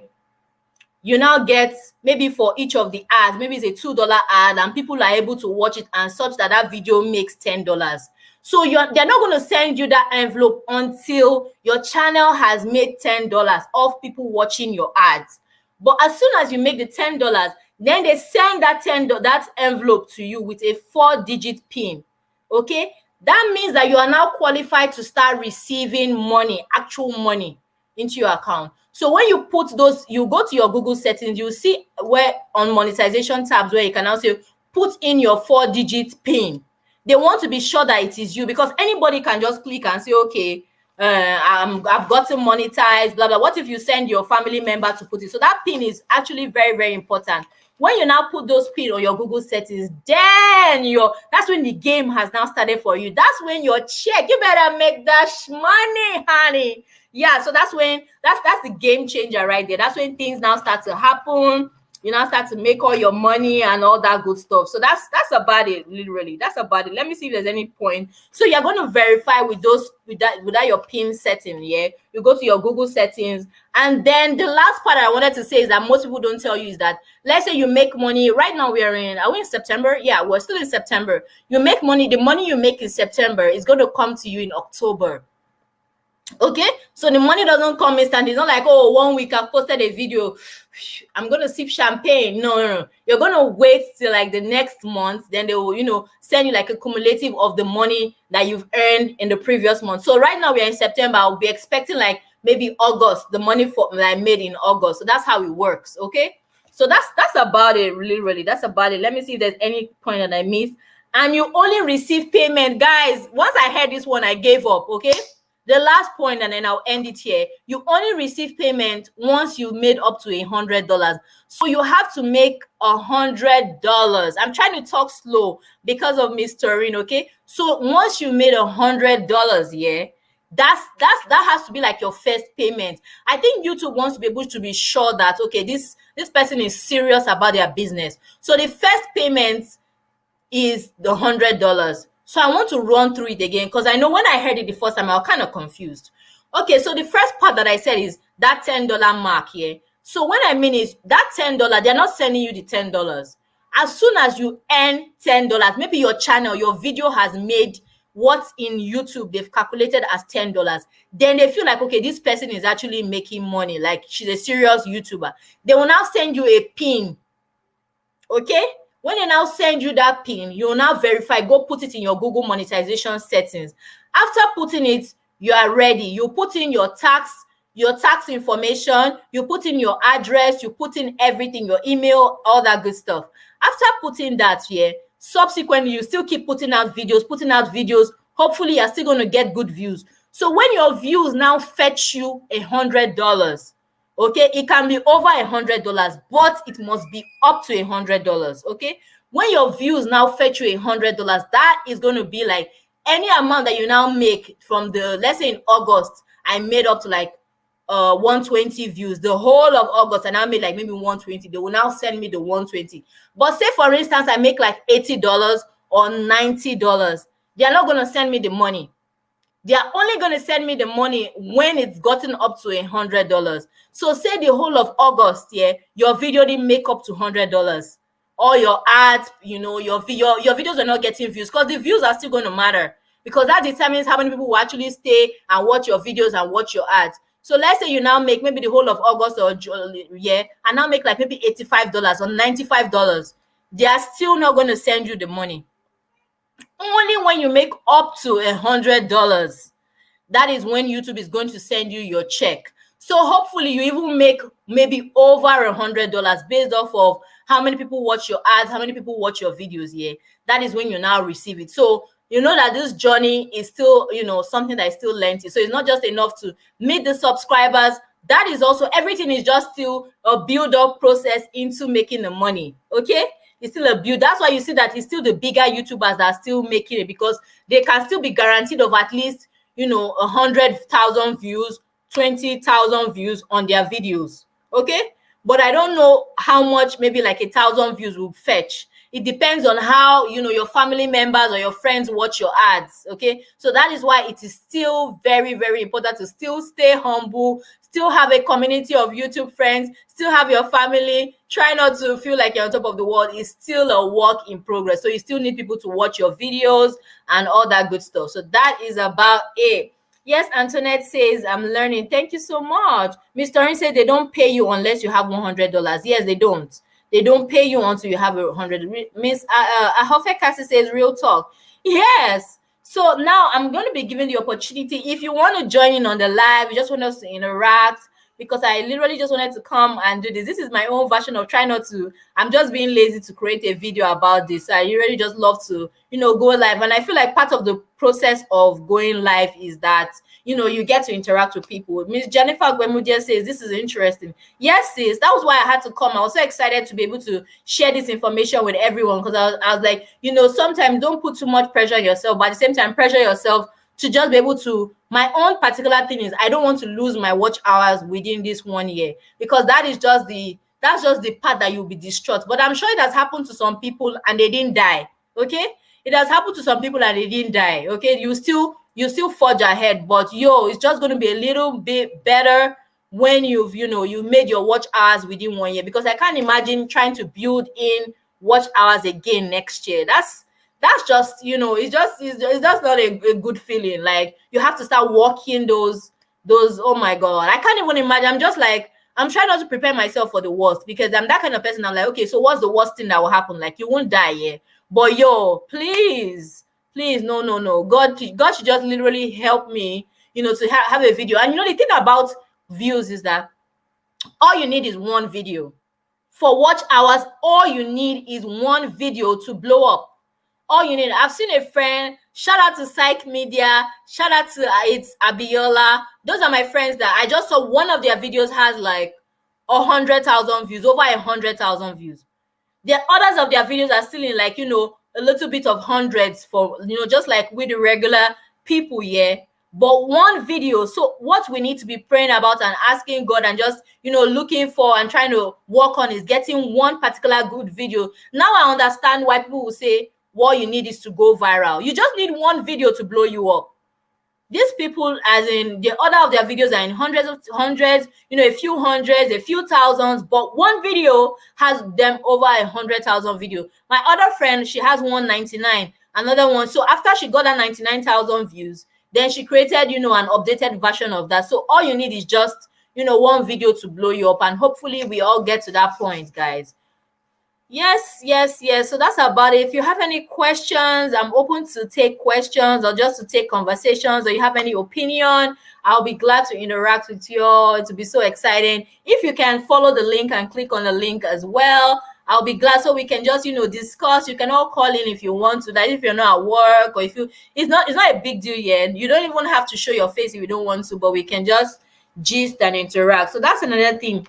You now get, maybe for each of the ads, maybe it's a $2 ad, and people are able to watch it and such that video makes $10. So they're not going to send you that envelope until your channel has made $10 off people watching your ads. But as soon as you make the $10, then they send that envelope to you with a 4-digit pin. Okay? That means that you are now qualified to start receiving money, actual money, into your account. So when you put those, you go to your Google settings, you see where on monetization tabs where you can also put in your 4-digit pin. They want to be sure that it is you, because anybody can just click and say, okay, I've gotten monetized, blah, blah. What if you send your family member to put it? So that pin is actually very, very important. When you now put those pin on your Google settings, then that's when the game has now started for you. That's when your check, you better make that money, honey. Yeah, so that's the game changer right there. That's when things now start to happen. You now start to make all your money and all that good stuff. So that's about it, literally. That's about it. Let me see if there's any point. So you're going to verify with that your pin setting, yeah? You go to your Google settings. And then the last part I wanted to say is that most people don't tell you is that, let's say you make money. Right now are we in September? Yeah, we're still in September. You make money. The money you make in September is going to come to you in October. Okay, so the money doesn't come instant. It's not like, oh, 1 week I've posted a video, I'm gonna sip champagne. No. You're gonna wait till like the next month, then they will, send you like a cumulative of the money that you've earned in the previous month. So right now we're in September. I'll be expecting like maybe August, the money that I made in August. So that's how it works. Okay, so that's about it, really. That's about it. Let me see if there's any point that I missed. And you only receive payment, guys. Once I heard this one, I gave up. Okay. The last point, and then I'll end it here. You only receive payment once you made up to $100. So you have to make $100. I'm trying to talk slow because of Miss Toreen, okay? So once you made $100, yeah, that has to be like your first payment. I think YouTube wants to be able to be sure that, okay, this person is serious about their business. So the first payment is the $100. So I want to run through it again, because I know when I heard it the first time, I was kind of confused. Okay, so the first part that I said is that $10 mark here. So what I mean is that $10, they're not sending you the $10. As soon as you earn $10, maybe your channel, your video has made what in YouTube they've calculated as $10, then they feel like, okay, this person is actually making money, like she's a serious YouTuber. They will now send you a pin. Okay? When they now send you that pin, you'll now verify, go put it in your Google monetization settings. After putting it, you are ready. You put in your tax information, you put in your address, you put in everything, your email, all that good stuff. After putting that here, subsequently, you still keep putting out videos. Hopefully, you're still going to get good views. So when your views now fetch you $100, okay, it can be over $100, but it must be up to $100. Okay, when your views now fetch you $100, that is going to be like any amount that you now make from let's say in August, I made up to like 120 views. The whole of August, and I made like maybe 120. They will now send me the 120. But say for instance, I make like $80 or $90. They are not going to send me the money. They are only going to send me the money when it's gotten up to $100. So say the whole of August, yeah, your video didn't make up to $100. All your ads, you know, your videos are not getting views, because the views are still going to matter, because that determines how many people will actually stay and watch your videos and watch your ads. So let's say you now make maybe the whole of August or yeah, and now make like maybe $85 or $95. They are still not going to send you the money. Only when you make up to $100, that is when YouTube is going to send you your check. So hopefully you even make maybe over $100 based off of how many people watch your ads, how many people watch your videos. Yeah, that is when you now receive it. So you know that this journey is still, you know, something that is still lengthy. So it's not just enough to meet the subscribers. That is also, everything is just still a build-up process into making the money. Okay, it's still a build. That's why you see that it's still the bigger YouTubers that are still making it, because they can still be guaranteed of at least, you know, 100,000 views, 20,000 views on their videos. Okay, but I don't know how much maybe like 1,000 views will fetch. It depends on how, you know, your family members or your friends watch your ads. Okay, so that is why it is still very, very important to still stay humble, still have a community of YouTube friends, still have your family. Try not to feel like you're on top of the world. It's still a work in progress, so you still need people to watch your videos and all that good stuff. So that is about it. Yes, Antoinette says, I'm learning. Thank you so much. Miss Torin said they don't pay you unless you have $100. Yes, they don't. They don't pay you until you have 100. Miss Ahofe Cassie says, real talk. Yes. So now I'm going to be giving the opportunity. If you want to join in on the live, you just want us to interact, because I literally just wanted to come and do this. This is my own version of try not to. I'm just being lazy to create a video about this. I really just love to, you know, go live. And I feel like part of the process of going live is that, you know, you get to interact with people. Miss Jennifer Gwemudia says, this is interesting. Yes, sis. That was why I had to come. I was so excited to be able to share this information with everyone, because I was like, you know, sometimes don't put too much pressure on yourself, but at the same time, pressure yourself to just be able to. My own particular thing is I don't want to lose my watch hours within this 1 year, because that's just the part that you'll be distraught. But I'm sure it has happened to some people and they didn't die. Okay, it has happened to some people and they didn't die. Okay, you still forge ahead, but it's just going to be a little bit better when you've made your watch hours within 1 year, because I can't imagine trying to build in watch hours again next year. That's just, it's just not a good feeling. Like, you have to start working those, oh my God, I can't even imagine. I'm just like, I'm trying not to prepare myself for the worst, because I'm that kind of person. I'm like, okay, so what's the worst thing that will happen? Like, you won't die, yeah? But please, no. God should just literally help me, to have a video. And the thing about views is that all you need is one video. For watch hours, all you need is one video to blow up. All you need. I've seen a friend, shout out to Psych Media, shout out to it's Abiola. Those are my friends that I just saw one of their videos has like 100,000 views, over 100,000 views. The others of their videos are still in like, a little bit of hundreds for, just like with the regular people, yeah. But one video. So what we need to be praying about and asking God and just, looking for and trying to work on is getting one particular good video. Now I understand why people will say, what you need is to go viral. You just need one video to blow you up. These people, as in the order of their videos are in hundreds, a few hundreds, a few thousands, but one video has them over 100,000 videos. My other friend, she has 199, another one. So after she got that 99,000 views, then she created, an updated version of that. So all you need is just, one video to blow you up. And hopefully we all get to that point, guys. Yes. So that's about it. If you have any questions, I'm open to take questions or just to take conversations, or you have any opinion, I'll be glad to interact with you all. It will be so exciting. If you can follow the link and click on the link as well, I'll be glad, so we can just, discuss. You can all call in if you want to, that if you're not at work, or if it's not a big deal yet. You don't even have to show your face if you don't want to, but we can just gist and interact. So that's another thing.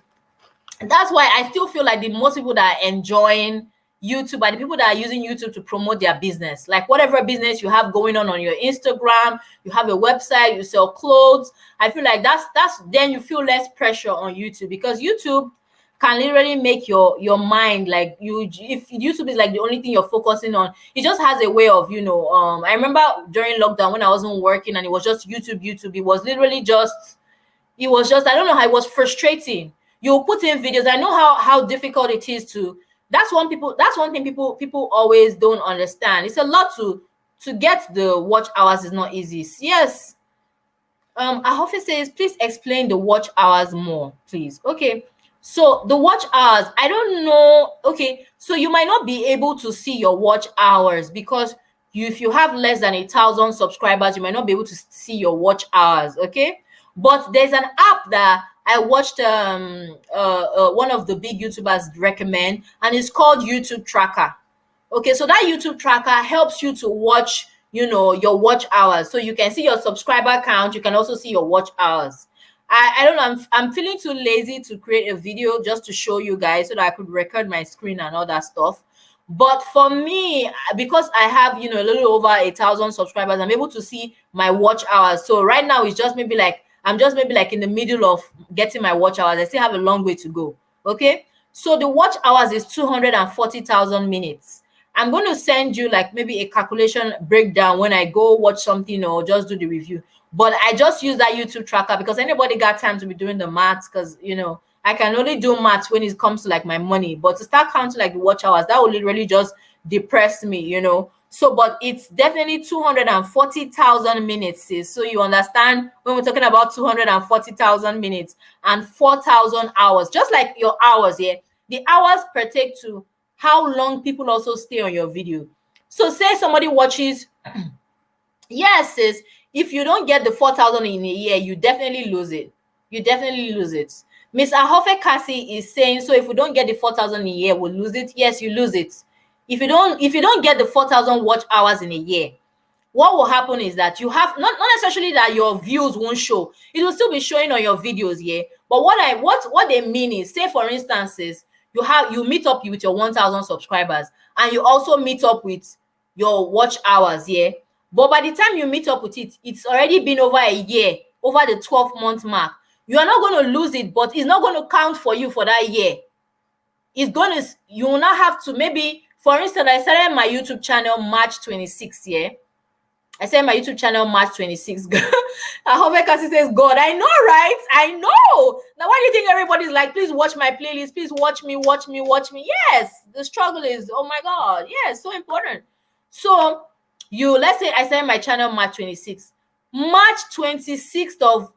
That's why I still feel like the most people that are enjoying YouTube are the people that are using YouTube to promote their business. Like whatever business you have going on your Instagram, you have a website, you sell clothes. I feel like that's then you feel less pressure on YouTube, because YouTube, can literally make your mind like if YouTube is like the only thing you're focusing on, it just has a way of, I remember during lockdown when I wasn't working and it was just YouTube, it was literally just, I don't know how, it was frustrating. You put in videos. I know how difficult it is to, that's one thing people always don't understand. It's a lot to get the watch hours is not easy. Yes. Ahofe says, please explain the watch hours more, please. Okay. So the watch hours, I don't know. Okay. So you might not be able to see your watch hours because if you have less than 1,000 subscribers, you might not be able to see your watch hours. Okay. But there's an app that I watched one of the big YouTubers recommend, and it's called YouTube Tracker. Okay, so that YouTube Tracker helps you to watch, your watch hours. So you can see your subscriber count. You can also see your watch hours. I don't know. I'm feeling too lazy to create a video just to show you guys so that I could record my screen and all that stuff. But for me, because I have, a little over 1,000 subscribers, I'm able to see my watch hours. So right now it's just maybe like, I'm just maybe like in the middle of getting my watch hours. I still have a long way to go. Okay. So the watch hours is 240,000 minutes. I'm going to send you like maybe a calculation breakdown when I go watch something or just do the review. But I just use that YouTube Tracker because anybody got time to be doing the maths, because, I can only do maths when it comes to like my money. But to start counting like the watch hours, that will literally just depress me. So, but it's definitely 240,000 minutes, sis. So you understand when we're talking about 240,000 minutes and 4,000 hours, just like your hours here, the hours pertain to how long people also stay on your video. So say somebody watches, yes, sis, if you don't get the 4,000 in a year, you definitely lose it. You definitely lose it. Miss Ahofe Cassie is saying, so if we don't get the 4,000 in a year, we'll lose it. Yes, you lose it. If you don't get the 4,000 watch hours in a year, what will happen is that you have not necessarily that your views won't show. It will still be showing on your videos, yeah. But what they mean is, say for instance, is you meet up with your 1,000 subscribers and you also meet up with your watch hours, yeah. But by the time you meet up with it, it's already been over a year, over the 12-month mark. You are not going to lose it, but it's not going to count for you for that year. You will not have to, maybe, for instance, I started my YouTube channel March 26th, yeah. I started my YouTube channel March 26th. Ahofe Cassie says, God, I know, right? I know. Now, why do you think everybody's like, please watch my playlist, please watch me, watch me, watch me? Yes, the struggle is, oh my God, yes, so important. So, let's say I started my channel March 26th. March 26th of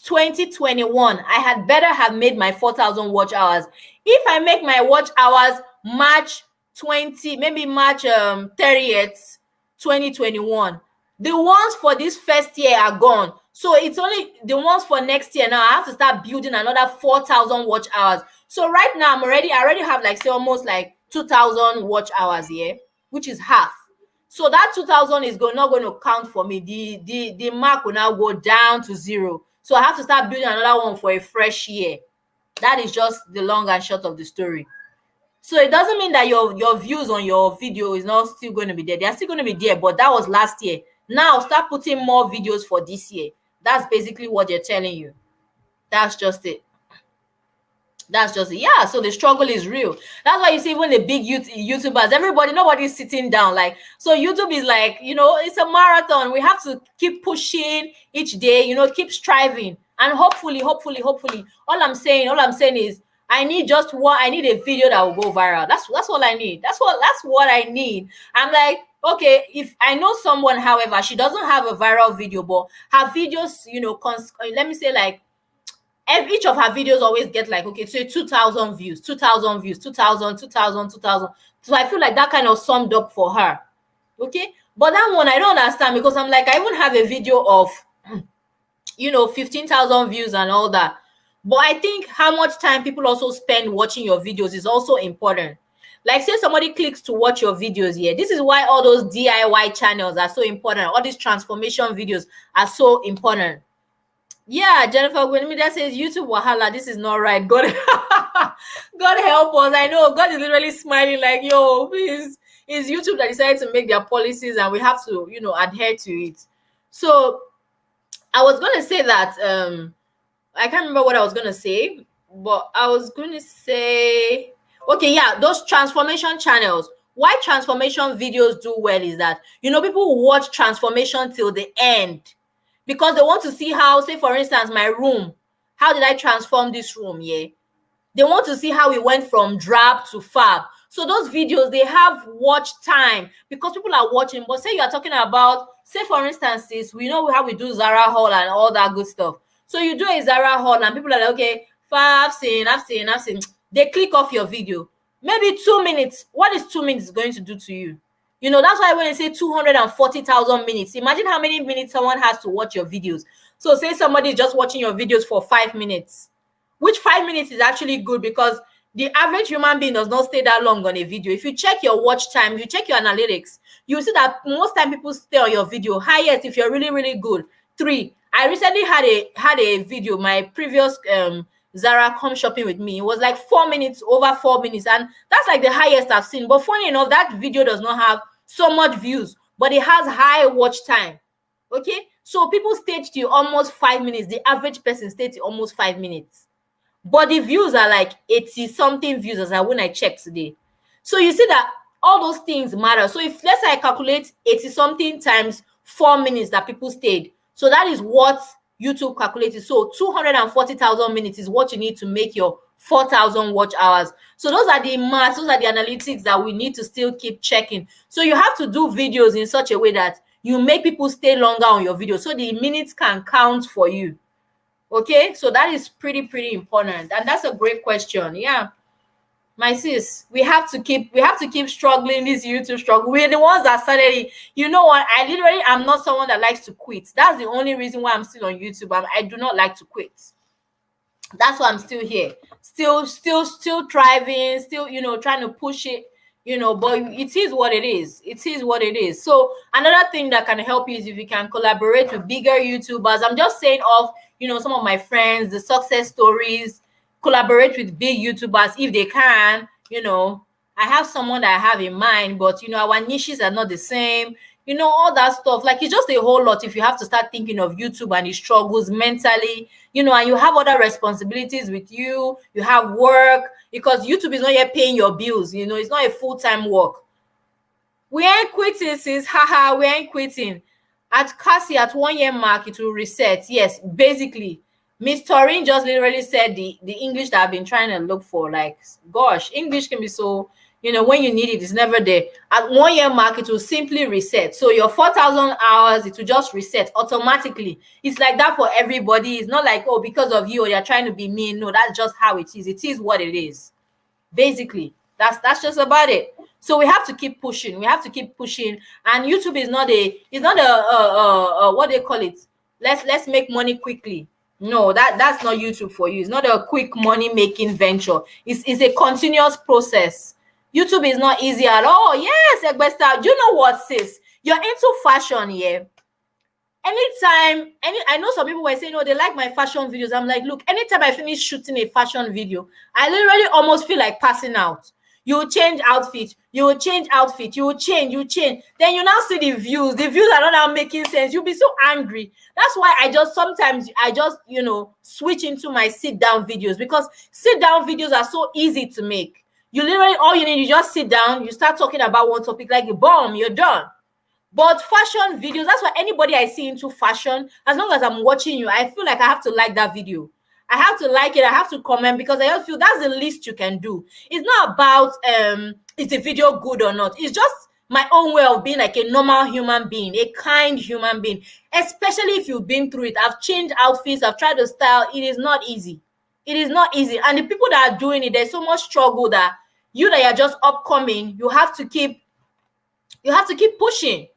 2021, I had better have made my 4,000 watch hours. If I make my watch hours March 30th, 2021, the ones for this first year are gone. So it's only the ones for next year. Now I have to start building another 4,000 watch hours. So right now I already have like say almost like 2,000 watch hours here, which is half. So that 2,000 is not going to count for me. The mark will now go down to 0. So I have to start building another one for a fresh year. That is just the long and short of the story. So it doesn't mean that your views on your video is not still going to be there. They are still going to be there, but that was last year. Now start putting more videos for this year. That's basically what they're telling you. That's just it. Yeah. So the struggle is real. That's why you see even the big YouTubers, nobody's sitting down. Like, so YouTube is like, it's a marathon. We have to keep pushing each day, keep striving. And hopefully, all I'm saying is I need a video that will go viral. That's all I need. That's what I need. I'm like, okay, if I know someone, however, she doesn't have a viral video, but her videos, let me say like, each of her videos always get like, okay, so 2,000 views, 2,000 views, 2,000, 2,000, 2,000. So I feel like that kind of summed up for her. Okay. But that one, I don't understand, because I'm like, I even have a video of, 15,000 views and all that. But I think how much time people also spend watching your videos is also important. Like, say somebody clicks to watch your videos here. This is why all those DIY channels are so important. All these transformation videos are so important. Yeah, Jennifer Gwenimida says, YouTube wahala, this is not right. God, God help us. I know God is literally smiling like, yo, please. It's YouTube that decided to make their policies and we have to, adhere to it. So I was going to say that, I can't remember what I was going to say. but I was going to say, okay, yeah, those transformation channels. Why transformation videos do well is that, people watch transformation till the end because they want to see how, say, for instance, my room, how did I transform this room? Yeah. They want to see how we went from drab to fab. So those videos, they have watch time because people are watching. But say you are talking about, say for instance, we know how we do Zara haul and all that good stuff. So you do a Zara haul and people are like, okay, I've seen. They click off your video. Maybe 2 minutes. What is 2 minutes going to do to you? That's why when I say 240,000 minutes, imagine how many minutes someone has to watch your videos. So say somebody is just watching your videos for 5 minutes, which 5 minutes is actually good because the average human being does not stay that long on a video. If you check your watch time, if you check your analytics, you see that most time people stay on your video. Highest, if you're really, really good, 3. I recently had a video, my previous Zara come shopping with me. It was like 4 minutes, over 4 minutes, and that's like the highest I've seen. But funny enough, that video does not have so much views, but it has high watch time. Okay, so people stayed till almost 5 minutes. The average person stayed till almost 5 minutes. But the views are like 80 something views as when I checked today. So you see that all those things matter. So if let's say I calculate 80 something times 4 minutes that people stayed, so that is what YouTube calculated. So 240,000 minutes is what you need to make your 4,000 watch hours. So those are the maths, those are the analytics that we need to still keep checking. So you have to do videos in such a way that you make people stay longer on your video so the minutes can count for you. Okay, so that is pretty important, and that's a great question. Yeah, my sis, we have to keep struggling this YouTube struggle. We're the ones that started it. You know what? I'm not someone that likes to quit. That's the only reason why I'm still on YouTube. I do not like to quit. That's why I'm still here, still thriving, still trying to push it. But it is what it is. So another thing that can help you is if you can collaborate with bigger YouTubers. I'm just saying of some of my friends, the success stories, collaborate with big YouTubers if they can. I have someone that I have in mind, but our niches are not the same. All that stuff. Like, it's just a whole lot if you have to start thinking of YouTube and the struggles mentally, and you have other responsibilities with you have work, because YouTube is not yet paying your bills. It's not a full-time work. We ain't quitting, sis. Haha, we ain't quitting. At Cassie, at 1 year mark, it will reset. Yes, basically. Miss Torin just literally said the English that I've been trying to look for. Like, gosh, English can be so, when you need it, it's never there. At 1 year mark, it will simply reset. So your 4,000 hours, it will just reset automatically. It's like that for everybody. It's not like, oh, because of you or you're trying to be mean. No, that's just how it is. It is what it is. Basically, that's just about it. So we have to keep pushing. And YouTube is not a what they call it. Let's make money quickly. No, that's not YouTube for you. It's not a quick money making venture. It's a continuous process. YouTube is not easy at all. Yes, Egbesta, do you know what, sis? You're into fashion, yeah. I know some people were saying, oh, they like my fashion videos. I'm like, look, anytime I finish shooting a fashion video, I literally almost feel like passing out. You will change outfit, you will change. Then you now see the views are not now making sense. You'll be so angry. That's why I just switch into my sit down videos, because sit down videos are so easy to make. You literally, all you need, you just sit down, you start talking about one topic, like boom, you're done. But fashion videos, that's why anybody I see into fashion, as long as I'm watching you, I feel like I have to like that video. I have to like it. I have to comment, because I just feel that's the least you can do. It's not about is the video good or not. It's just my own way of being like a normal human being, a kind human being, especially if you've been through it. I've changed outfits. I've tried to style. It is not easy. And the people that are doing it, there's so much struggle that are just upcoming, you have to keep pushing.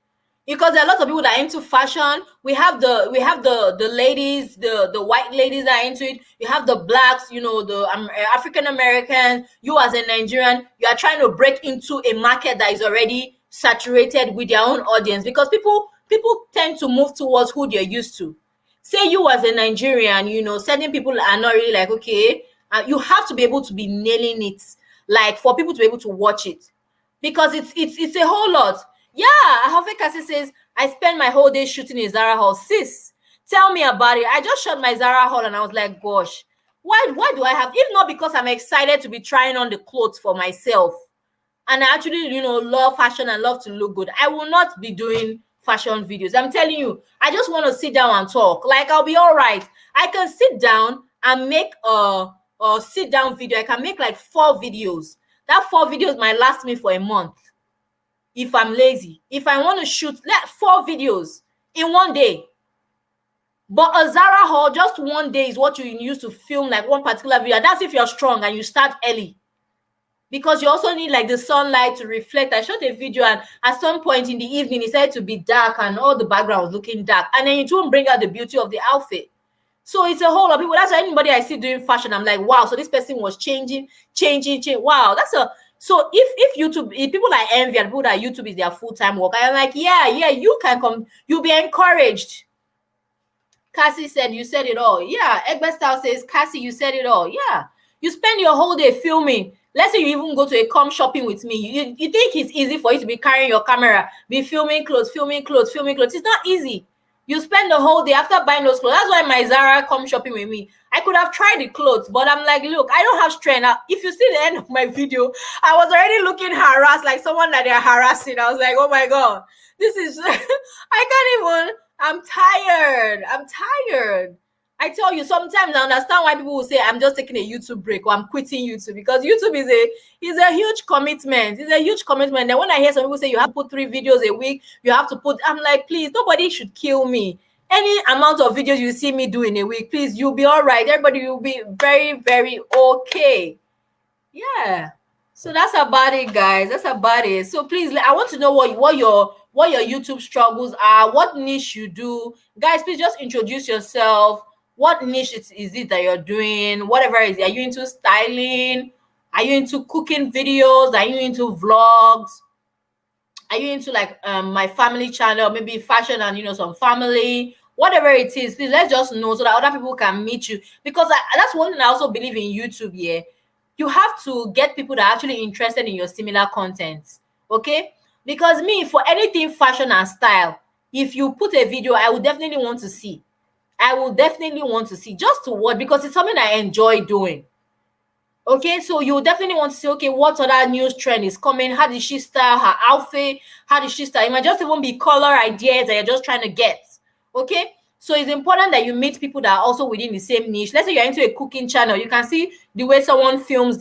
Because there are lots of people that are into fashion. We have the ladies, the white ladies that are into it. You have the blacks, the African Americans. You as a Nigerian, you are trying to break into a market that is already saturated with their own audience, because people tend to move towards who they're used to. Say you as a Nigerian, certain people are not really like, okay, you have to be able to be nailing it, like for people to be able to watch it, because it's a whole lot. Yeah, Hafekasi says, I spend my whole day shooting a Zara haul. Sis, tell me about it. I just shot my Zara haul and I was like, gosh, Why do I have, if not because I'm excited to be trying on the clothes for myself, and I actually, love fashion and love to look good, I will not be doing fashion videos. I'm telling you, I just want to sit down and talk. Like, I'll be all right. I can sit down and make a sit down video. I can make like 4 videos. That 4 videos might last me for a month if I'm lazy. If I want to shoot like 4 videos in one day. But a Zara haul, just one day is what you use to film like one particular video. That's if you're strong and you start early. Because you also need like the sunlight to reflect. I shot a video, and at some point in the evening it started to be dark and all the background was looking dark, and then it won't bring out the beauty of the outfit. So it's a whole lot of people. That's why anybody I see doing fashion, I'm like, wow, so this person was changing. Wow, that's a, so if YouTube, if people like envy and people that YouTube is their full-time work, I'm like, yeah, you can come, you'll be encouraged. Cassie said, you said it all. Yeah, Egbe Style says, Cassie, you said it all. Yeah, you spend your whole day filming. Let's say you even go to a com shopping with me. You think it's easy for you to be carrying your camera, be filming clothes. It's not easy. You spend the whole day after buying those clothes. That's why my Zara come shopping with me. I could have tried the clothes, but I'm like, look, I don't have strength. Now, if you see the end of my video, I was already looking harassed, like someone that they're harassing. I was like, oh my God, this is, I can't even, I'm tired. I tell you, sometimes I understand why people will say I'm just taking a YouTube break or I'm quitting YouTube, because YouTube is a huge commitment. It's a huge commitment. Then when I hear some people say you have to put 3 videos a week, you have to put, I'm like, please, nobody should kill me. Any amount of videos you see me do in a week, please, you'll be all right. Everybody will be very, very okay. Yeah. So that's about it, guys. That's about it. So please, I want to know what your YouTube struggles are, what niche you do. Guys, please just introduce yourself. What niche is it that you're doing? Whatever it is. Are you into styling? Are you into cooking videos? Are you into vlogs? Are you into like my family channel, maybe fashion and some family? Whatever it is, please let's just know so that other people can meet you. Because that's one thing I also believe in YouTube. Yeah, you have to get people that are actually interested in your similar content. Okay? Because me, for anything fashion and style, if you put a video, I would definitely want to see. Just to watch, because it's something I enjoy doing. Okay, so you definitely want to say, okay, what other news trend is coming? How did she style her outfit? How did she style? It might just even be color ideas that you're just trying to get. Okay, so it's important that you meet people that are also within the same niche. Let's say you're into a cooking channel. You can see the way someone films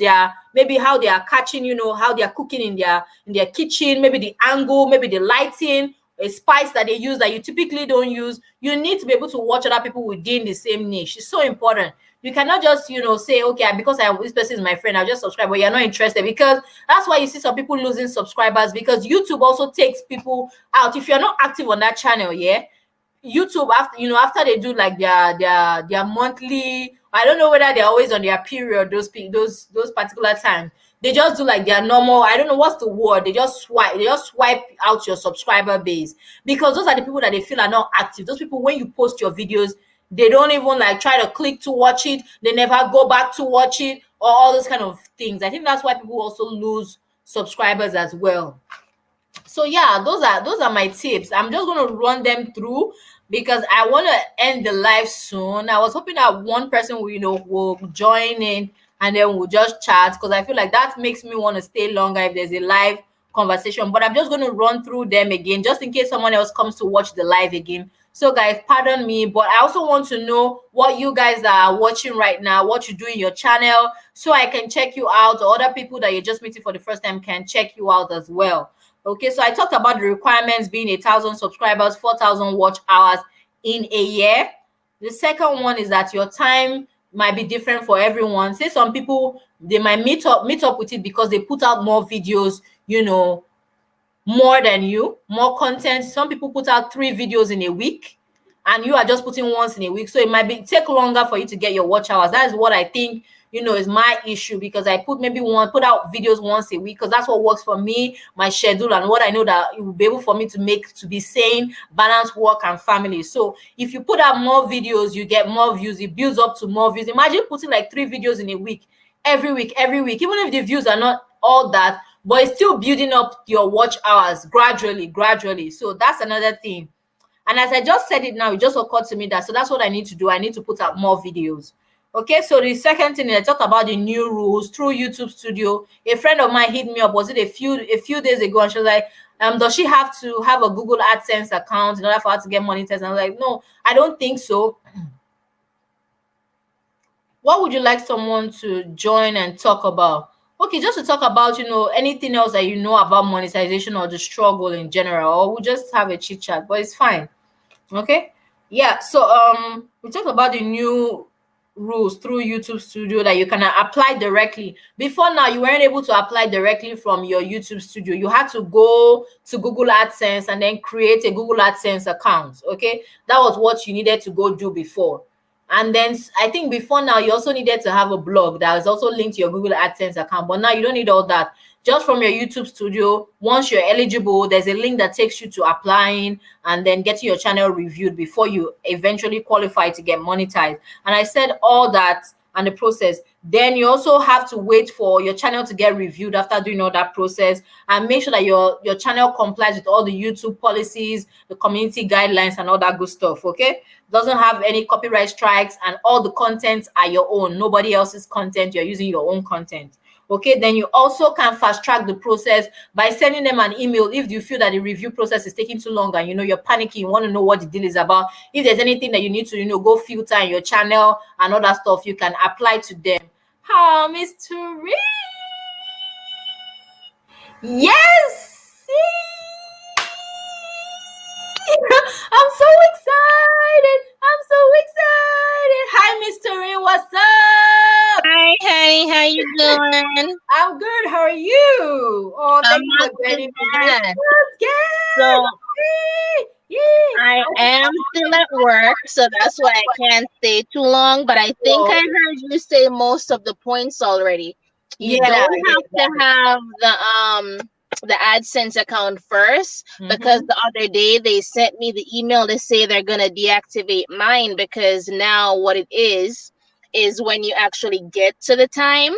maybe how they are catching, how they are cooking in their kitchen, maybe the angle, maybe the lighting, a spice that they use that you typically don't use. You need to be able to watch other people within the same niche. It's so important. You cannot just, say, okay, because this person is my friend, I'll just subscribe, but you're not interested. Because that's why you see some people losing subscribers, because YouTube also takes people out. If you're not active on that channel, yeah, YouTube, after they do like their monthly, I don't know whether they're always on their period, those particular times. They just do like their normal, I don't know what's the word, they just swipe out your subscriber base, because those are the people that they feel are not active. Those people, when you post your videos, they don't even like try to click to watch it, they never go back to watch it, or all those kind of things. I think that's why people also lose subscribers as well. So yeah, those are my tips. I'm just going to run them through because I want to end the live soon. I was hoping that one person will join in, and then we'll just chat, because I feel like that makes me want to stay longer if there's a live conversation. But I'm just going to run through them again, just in case someone else comes to watch the live again. So guys, pardon me, but I also want to know what you guys are watching right now, what you do in your channel, so I can check you out, or other people that you're just meeting for the first time can check you out as well. Okay, so I talked about the requirements being 1,000 subscribers, 4,000 watch hours in a year. The second one is that your time might be different for everyone. Say some people, they might meet up with it because they put out more videos, more than you, more content. Some people put out 3 videos in a week, and you are just putting once in a week. So it might take longer for you to get your watch hours. That is what I think, is my issue, because I put out videos once a week, because that's what works for me, my schedule, and what I know that it will be able for me to be sane, balance work and family. So if you put out more videos, you get more views, it builds up to more views. Imagine putting like 3 videos in a week, every week, even if the views are not all that, but it's still building up your watch hours gradually. So that's another thing. And as I just said it now, it just occurred to me that, so that's what I need to do. I need to put out more videos. Okay, so the second thing, I talked about the new rules through YouTube Studio. A friend of mine hit me up, was it a few days ago, and she was like, does she have to have a Google AdSense account in order for her to get monetized? And I was like, no, I don't think so. What would you like someone to join and talk about? Okay, just to talk about, anything else that you know about monetization or the struggle in general, or we'll just have a chit chat, but it's fine. Okay. Yeah. So we talked about the new rules through YouTube Studio that you can apply directly. Before now, you weren't able to apply directly from your YouTube Studio. You had to go to Google AdSense and then create a Google AdSense account. Okay. That was what you needed to go do before. And then I think before now, you also needed to have a blog that is also linked to your Google AdSense account. But now you don't need all that. Just from your YouTube Studio, once you're eligible, there's a link that takes you to applying and then getting your channel reviewed before you eventually qualify to get monetized. And I said all that and the process. Then you also have to wait for your channel to get reviewed after doing all that process, and make sure that your channel complies with all the YouTube policies, the community guidelines, and all that good stuff. Okay, doesn't have any copyright strikes, and all the contents are your own, nobody else's content. You're using your own content. Okay, then you also can fast track the process by sending them an email if you feel that the review process is taking too long and you're panicking, you want to know what the deal is about. If there's anything that you need to go filter in your channel and other stuff, you can apply to them. How, Miss Turi? Yes. I'm so excited. I'm so excited. Hi, Miss Turi. What's up? Hi, honey. How you doing? I'm good. How are you? Oh, I'm thank you not for joining too me. bad. Good. So Yay. I am still at work, so that's why I can't stay too long. But I think Oh, I heard you say most of the points already. You yeah, don't have to have the AdSense account first, because Mm-hmm. the other day they sent me the email to say they're gonna deactivate mine, because now what it is when you actually get to the time,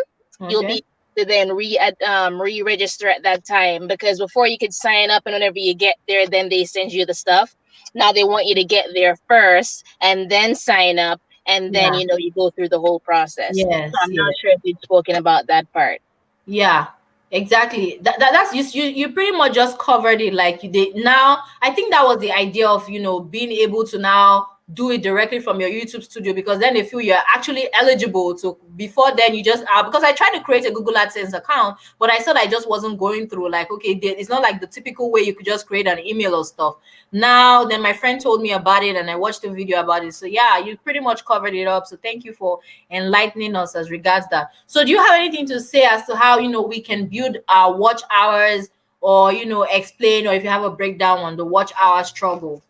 you'll Okay. be to then re-register at that time, because before you could sign up, and whenever you get there, then they send you the stuff. Now they want you to get there first and then sign up, and then Yeah. you go through the whole process. So Yes. I'm not Yes. sure if you've spoken about that part. Yeah, exactly. That's you pretty much just covered it. Like you did now. I think that was the idea of being able to now do it directly from your YouTube Studio, because then they feel you're actually eligible to. Before then, you just because I tried to create a Google AdSense account, but I thought I just wasn't going through. Like, okay, it's not like the typical way you could just create an email or stuff. Now, then my friend told me about it, and I watched a video about it. So yeah, you pretty much covered it up. So thank you for enlightening us as regards that. So do you have anything to say as to how we can build our watch hours, or explain, or if you have a breakdown on the watch hour struggle?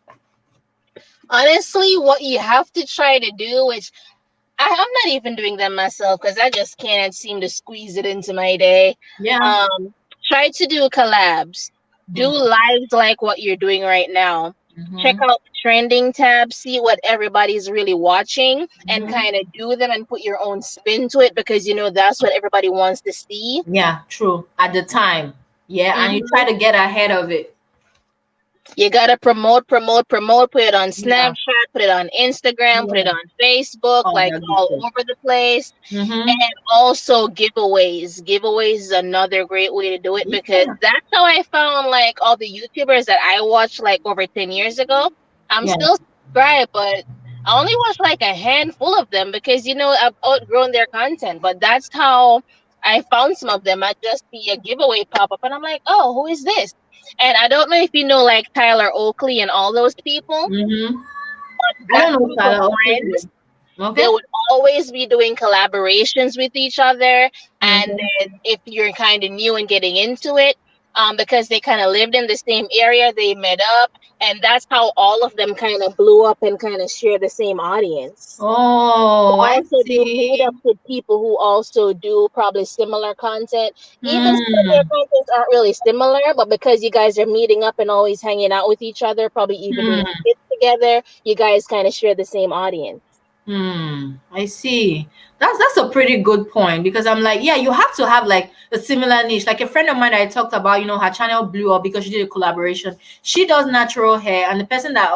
Honestly, what you have to try to do, which I'm not even doing them myself because I just can't seem to squeeze it into my day. Yeah. Try to do collabs, do Mm-hmm. lives like what you're doing right now. Check Mm-hmm. out the trending tab, see what everybody's really watching, and Mm-hmm. kind of do them and put your own spin to it, because that's what everybody wants to see. Yeah, true. At the time. Yeah, and you try to get ahead of it. You gotta promote, promote, promote. Put it on Yeah. Snapchat, put it on Instagram, put it Yeah. on Facebook, All like that good all stuff. over the place. Mm-hmm. And also giveaways. Giveaways is another great way to do it, because Yeah. that's how I found like all the YouTubers that I watched like over 10 years ago. I'm Yeah. still subscribed, but I only watched like a handful of them, because I've outgrown their content. But that's how I found some of them. I just see a giveaway pop up and I'm like, oh, who is this? And I don't know if you know like Tyler Oakley and all those people, Mm-hmm. I that don't know group of Tyler. friends, Okay. they would always be doing collaborations with each other. And Okay. then if you're kind of new and getting into it, because they kind of lived in the same area, they met up, and that's how all of them kind of blew up and kind of share the same audience. Oh, I Also do see. meetups with people who also do probably similar content, even if their Hmm. contents aren't really similar, but because you guys are meeting up and always hanging out with each other, probably even doing Hmm. skits together, you guys kind of share the same audience. I see. That's a pretty good point, because I'm like, yeah, you have to have like a similar niche. Like a friend of mine that I talked about, her channel blew up because she did a collaboration. She does natural hair, and the person that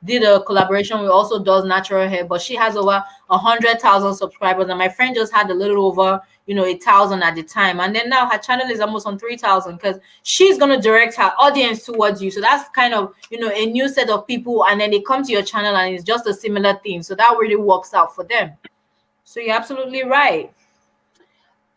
did a collaboration with, also does natural hair, but she has over 100,000 subscribers, and my friend just had a little over 1,000 at the time, and then now her channel is almost on 3,000 because she's gonna direct her audience towards you. So that's kind of a new set of people, and then they come to your channel and it's just a similar theme. So that really works out for them. So you're absolutely right.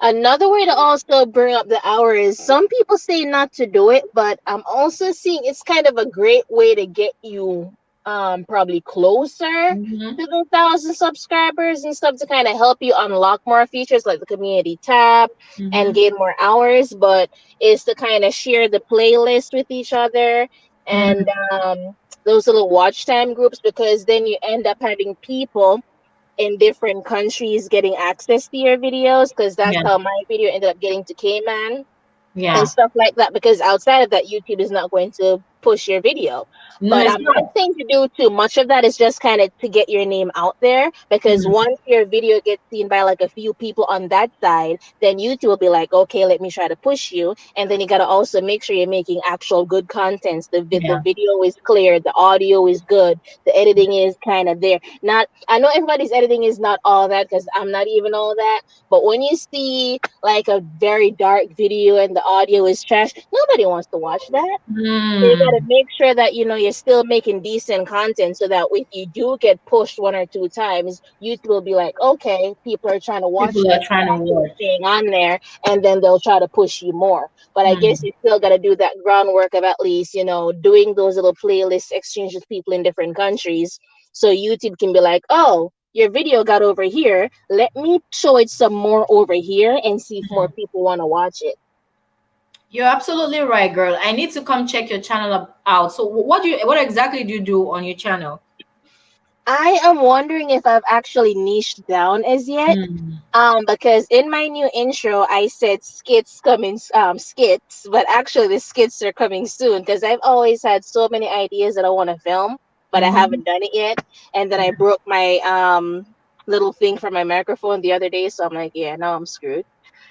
Another way to also bring up the hour is some people say not to do it, but I'm also seeing it's kind of a great way to get you probably closer Mm-hmm. to the 1,000 subscribers and stuff to kind of help you unlock more features like the community tab and Mm-hmm. gain more hours, but is to kind of share the playlist with each other and those little watch time groups, because then you end up having people in different countries getting access to your videos, because that's Yeah. how my video ended up getting to Cayman and Yeah. stuff like that, because outside of that YouTube is not going to push your video. No, But it's I'm not not. saying to do too much of that. It's just kind of to get your name out there, because Mm. once your video gets seen by like a few people on that side, then YouTube will be like, okay, let me try to push you. And then you got to also make sure you're making actual good contents. The Yeah. video is clear, the audio is good, the editing is kind of there. Not, I know everybody's editing is not all that, because I'm not even all that, but when you see like a very dark video and the audio is trash, nobody wants to watch that. So you got to Mm. make sure that you're still making decent content, so that if you do get pushed one or two times, YouTube will be like, okay, people are trying to watch People are this, trying you're to actually watch. staying on there, and then they'll try to push you more. But I guess Mm. you still got to do that groundwork of at least doing those little playlist exchange with people in different countries, so YouTube can be like, oh, your video got over here, let me show it some more over here and see if more people want to watch it. You're absolutely right, girl. I need to come check your channel out. So what exactly do you do on your channel? I am wondering if I've actually niched down as yet. Mm. Because in my new intro, I said skits coming, skits, but actually the skits are coming soon, because I've always had so many ideas that I want to film, but I Mm-hmm. haven't done it yet. And then I broke my little thing for my microphone the other day, so I'm like, yeah, now I'm screwed.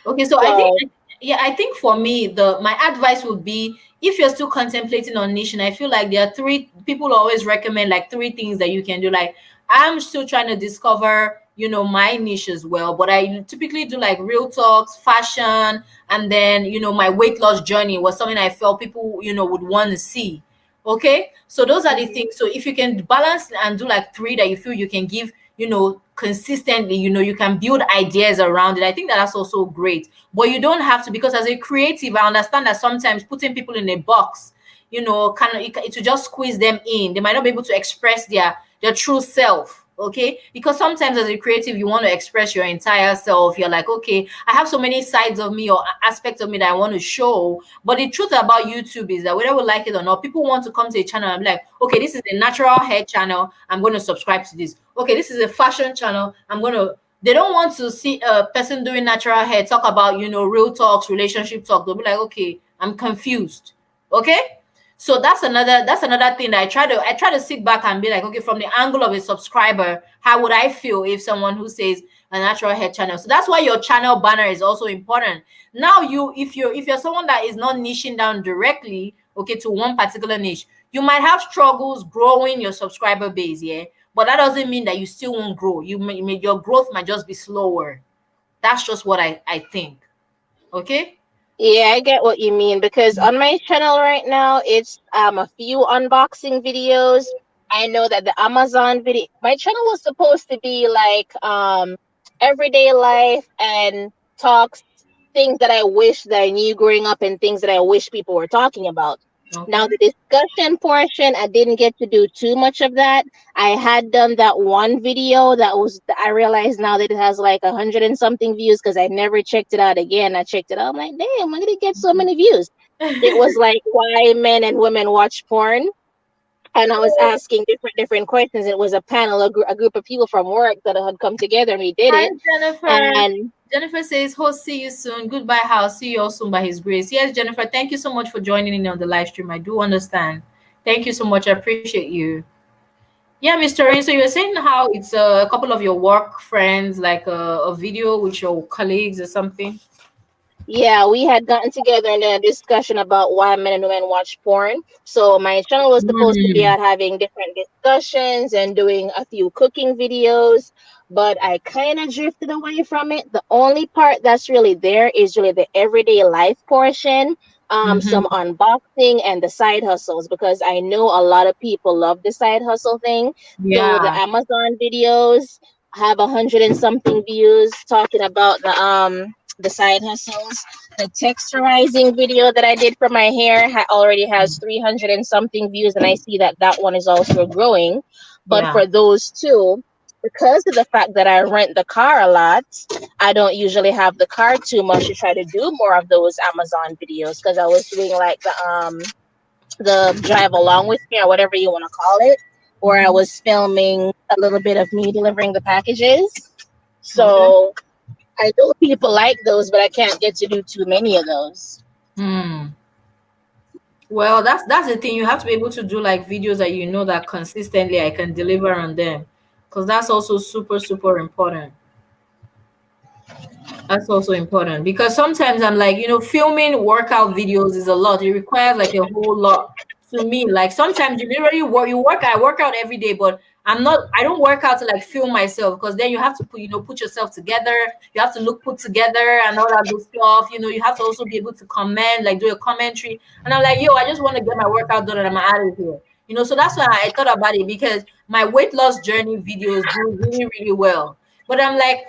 Okay, so I think, So yeah, I think for me, the my advice would be, if you're still contemplating on niche, and I feel like there are three people always recommend like three things that you can do. Like, I'm still trying to discover, my niche as well, but I typically do like real talks, fashion, and then my weight loss journey was something I felt people would want to see. Okay, so those are the mhm. things. So if you can balance and do like three that you feel you can give consistently, you can build ideas around it. I think that that's also great. But you don't have to, because as a creative, I understand that sometimes putting people in a box, kind of it will just squeeze them in. They might not be able to express their true self. Okay, because sometimes as a creative, you want to express your entire self. You're like, okay, I have so many sides of me or aspects of me that I want to show. But the truth about YouTube is that whether we like it or not, people want to come to a channel and be like, okay, this is a natural hair channel, I'm going to subscribe to this. Okay, this is a fashion channel, they don't want to see a person doing natural hair talk about real talks, relationship talk. They'll be like, okay, I'm confused. Okay, so that's another thing that I try to sit back and be like, okay, from the angle of a subscriber, how would I feel if someone who says a natural hair channel? So that's why your channel banner is also important. Now, if you're someone that is not niching down directly, okay, to one particular niche, you might have struggles growing your subscriber base, yeah, but that doesn't mean that you still won't grow. Your growth might just be slower. That's just what I think. Okay. Yeah, I get what you mean, because on my channel right now, it's a few unboxing videos. I know that the Amazon video, my channel was supposed to be like everyday life and talks, things that I wish that I knew growing up and things that I wish people were talking about. Now, Okay. the discussion portion, I didn't get to do too much of that. I had done that one video that was, I realized now that it has like 100 and something views, because I never checked it out again. I checked it out. I'm like, damn, I'm gonna get so many views. It was like why men and women watch porn. And I was asking different questions. It was a panel, a group of people from work that had come together, and we did Hi, it. Jennifer. And Jennifer says, "Host, see you soon. Goodbye, house. See you all soon by His grace." Yes, Jennifer. Thank you so much for joining in on the live stream. I do understand. Thank you so much. I appreciate you. Yeah, Mr. Rain. So you were saying how it's a couple of your work friends, like a video with your colleagues or something. Yeah, we had gotten together in a discussion about why men and women watch porn. So my channel was supposed to be Mm, out having different discussions and doing a few cooking videos, but I kind of drifted away from it. The only part that's really there is really the everyday life portion, some mm-hmm. unboxing and the side hustles, because I know a lot of people love the side hustle thing. So the Yeah, Amazon videos have 100 and something views talking about the side hustles. The texturizing video that I did for my hair already has 300 and something views, and I see that that one is also growing. But yeah. for those two, because of the fact that I rent the car a lot, I don't usually have the car too much to try to do more of those Amazon videos, because I was doing like the drive along with me or whatever you want to call it, where I Mm-hmm. was filming a little bit of me delivering the packages. Okay. So I know people like those, but I can't get to do too many of those. Hmm. Well, that's the thing. You have to be able to do like videos that you know that consistently I can deliver on them, because that's also super super important. That's also important because sometimes I'm like, filming workout videos is a lot. It requires like a whole lot to me. Like sometimes you literally work, I work out every day, but I don't work out to like film myself because then you have to put yourself together. You have to look put together and all that good stuff. You have to also be able to comment, like do a commentary. And I'm like, yo, I just want to get my workout done and I'm out of here. So that's why I thought about it because my weight loss journey videos do really, really well. But I'm like,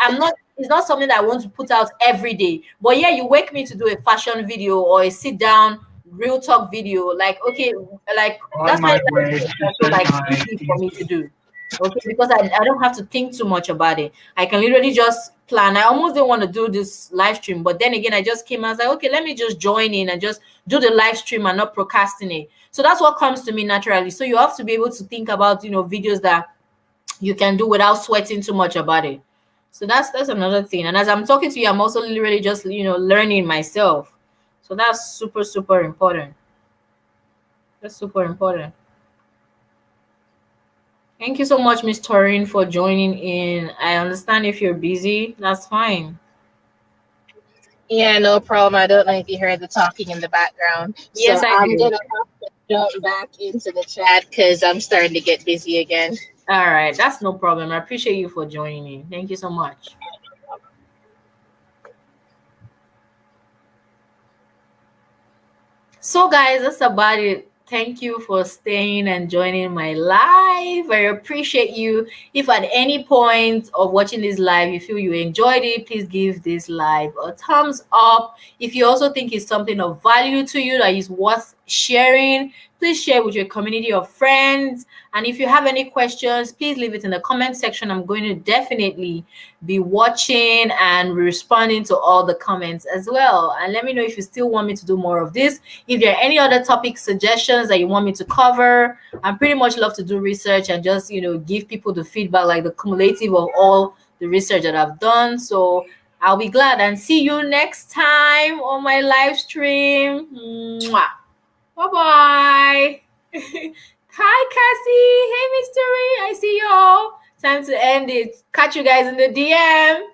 it's not something that I want to put out every day. But yeah, you wake me to do a fashion video or a sit down real talk video. Like, okay, like On that's why my live way stream is to also set like my easy for me to thesis. do. Okay, because I don't have to think too much about it. I can literally just plan. I almost didn't want to do this live stream, but then again, I just came. I was like, okay, let me just join in and just do the live stream and not procrastinate. So that's what comes to me naturally. So you have to be able to think about videos that you can do without sweating too much about it. So that's another thing. And as I'm talking to you, I'm also literally just learning myself. So that's super super important. That's super important. Thank you so much, Miss Torin, for joining in. I understand if you're busy, that's fine. Yeah, no problem. I don't know if you heard the talking in the background. So Yes, I I'm did. gonna have to jump back into the chat because I'm starting to get busy again. All right, that's no problem. I appreciate you for joining in. Thank you so much. So, guys, that's about it. Thank you for staying and joining my live. I appreciate you. If at any point of watching this live you feel you enjoyed it, please give this live a thumbs up. If you also think it's something of value to you that is worth sharing, please share with your community of friends. And if you have any questions, please leave it in the comment section. I'm going to definitely be watching and responding to all the comments as well. And let me know if you still want me to do more of this. If there are any other topic suggestions that you want me to cover, I pretty much love to do research and just give people the feedback, like the cumulative of all the research that I've done. So I'll be glad and see you next time on my live stream. Mwah. Bye bye. Hi, Cassie. Hey, Mystery. I see y'all. Time to end it. Catch you guys in the DM.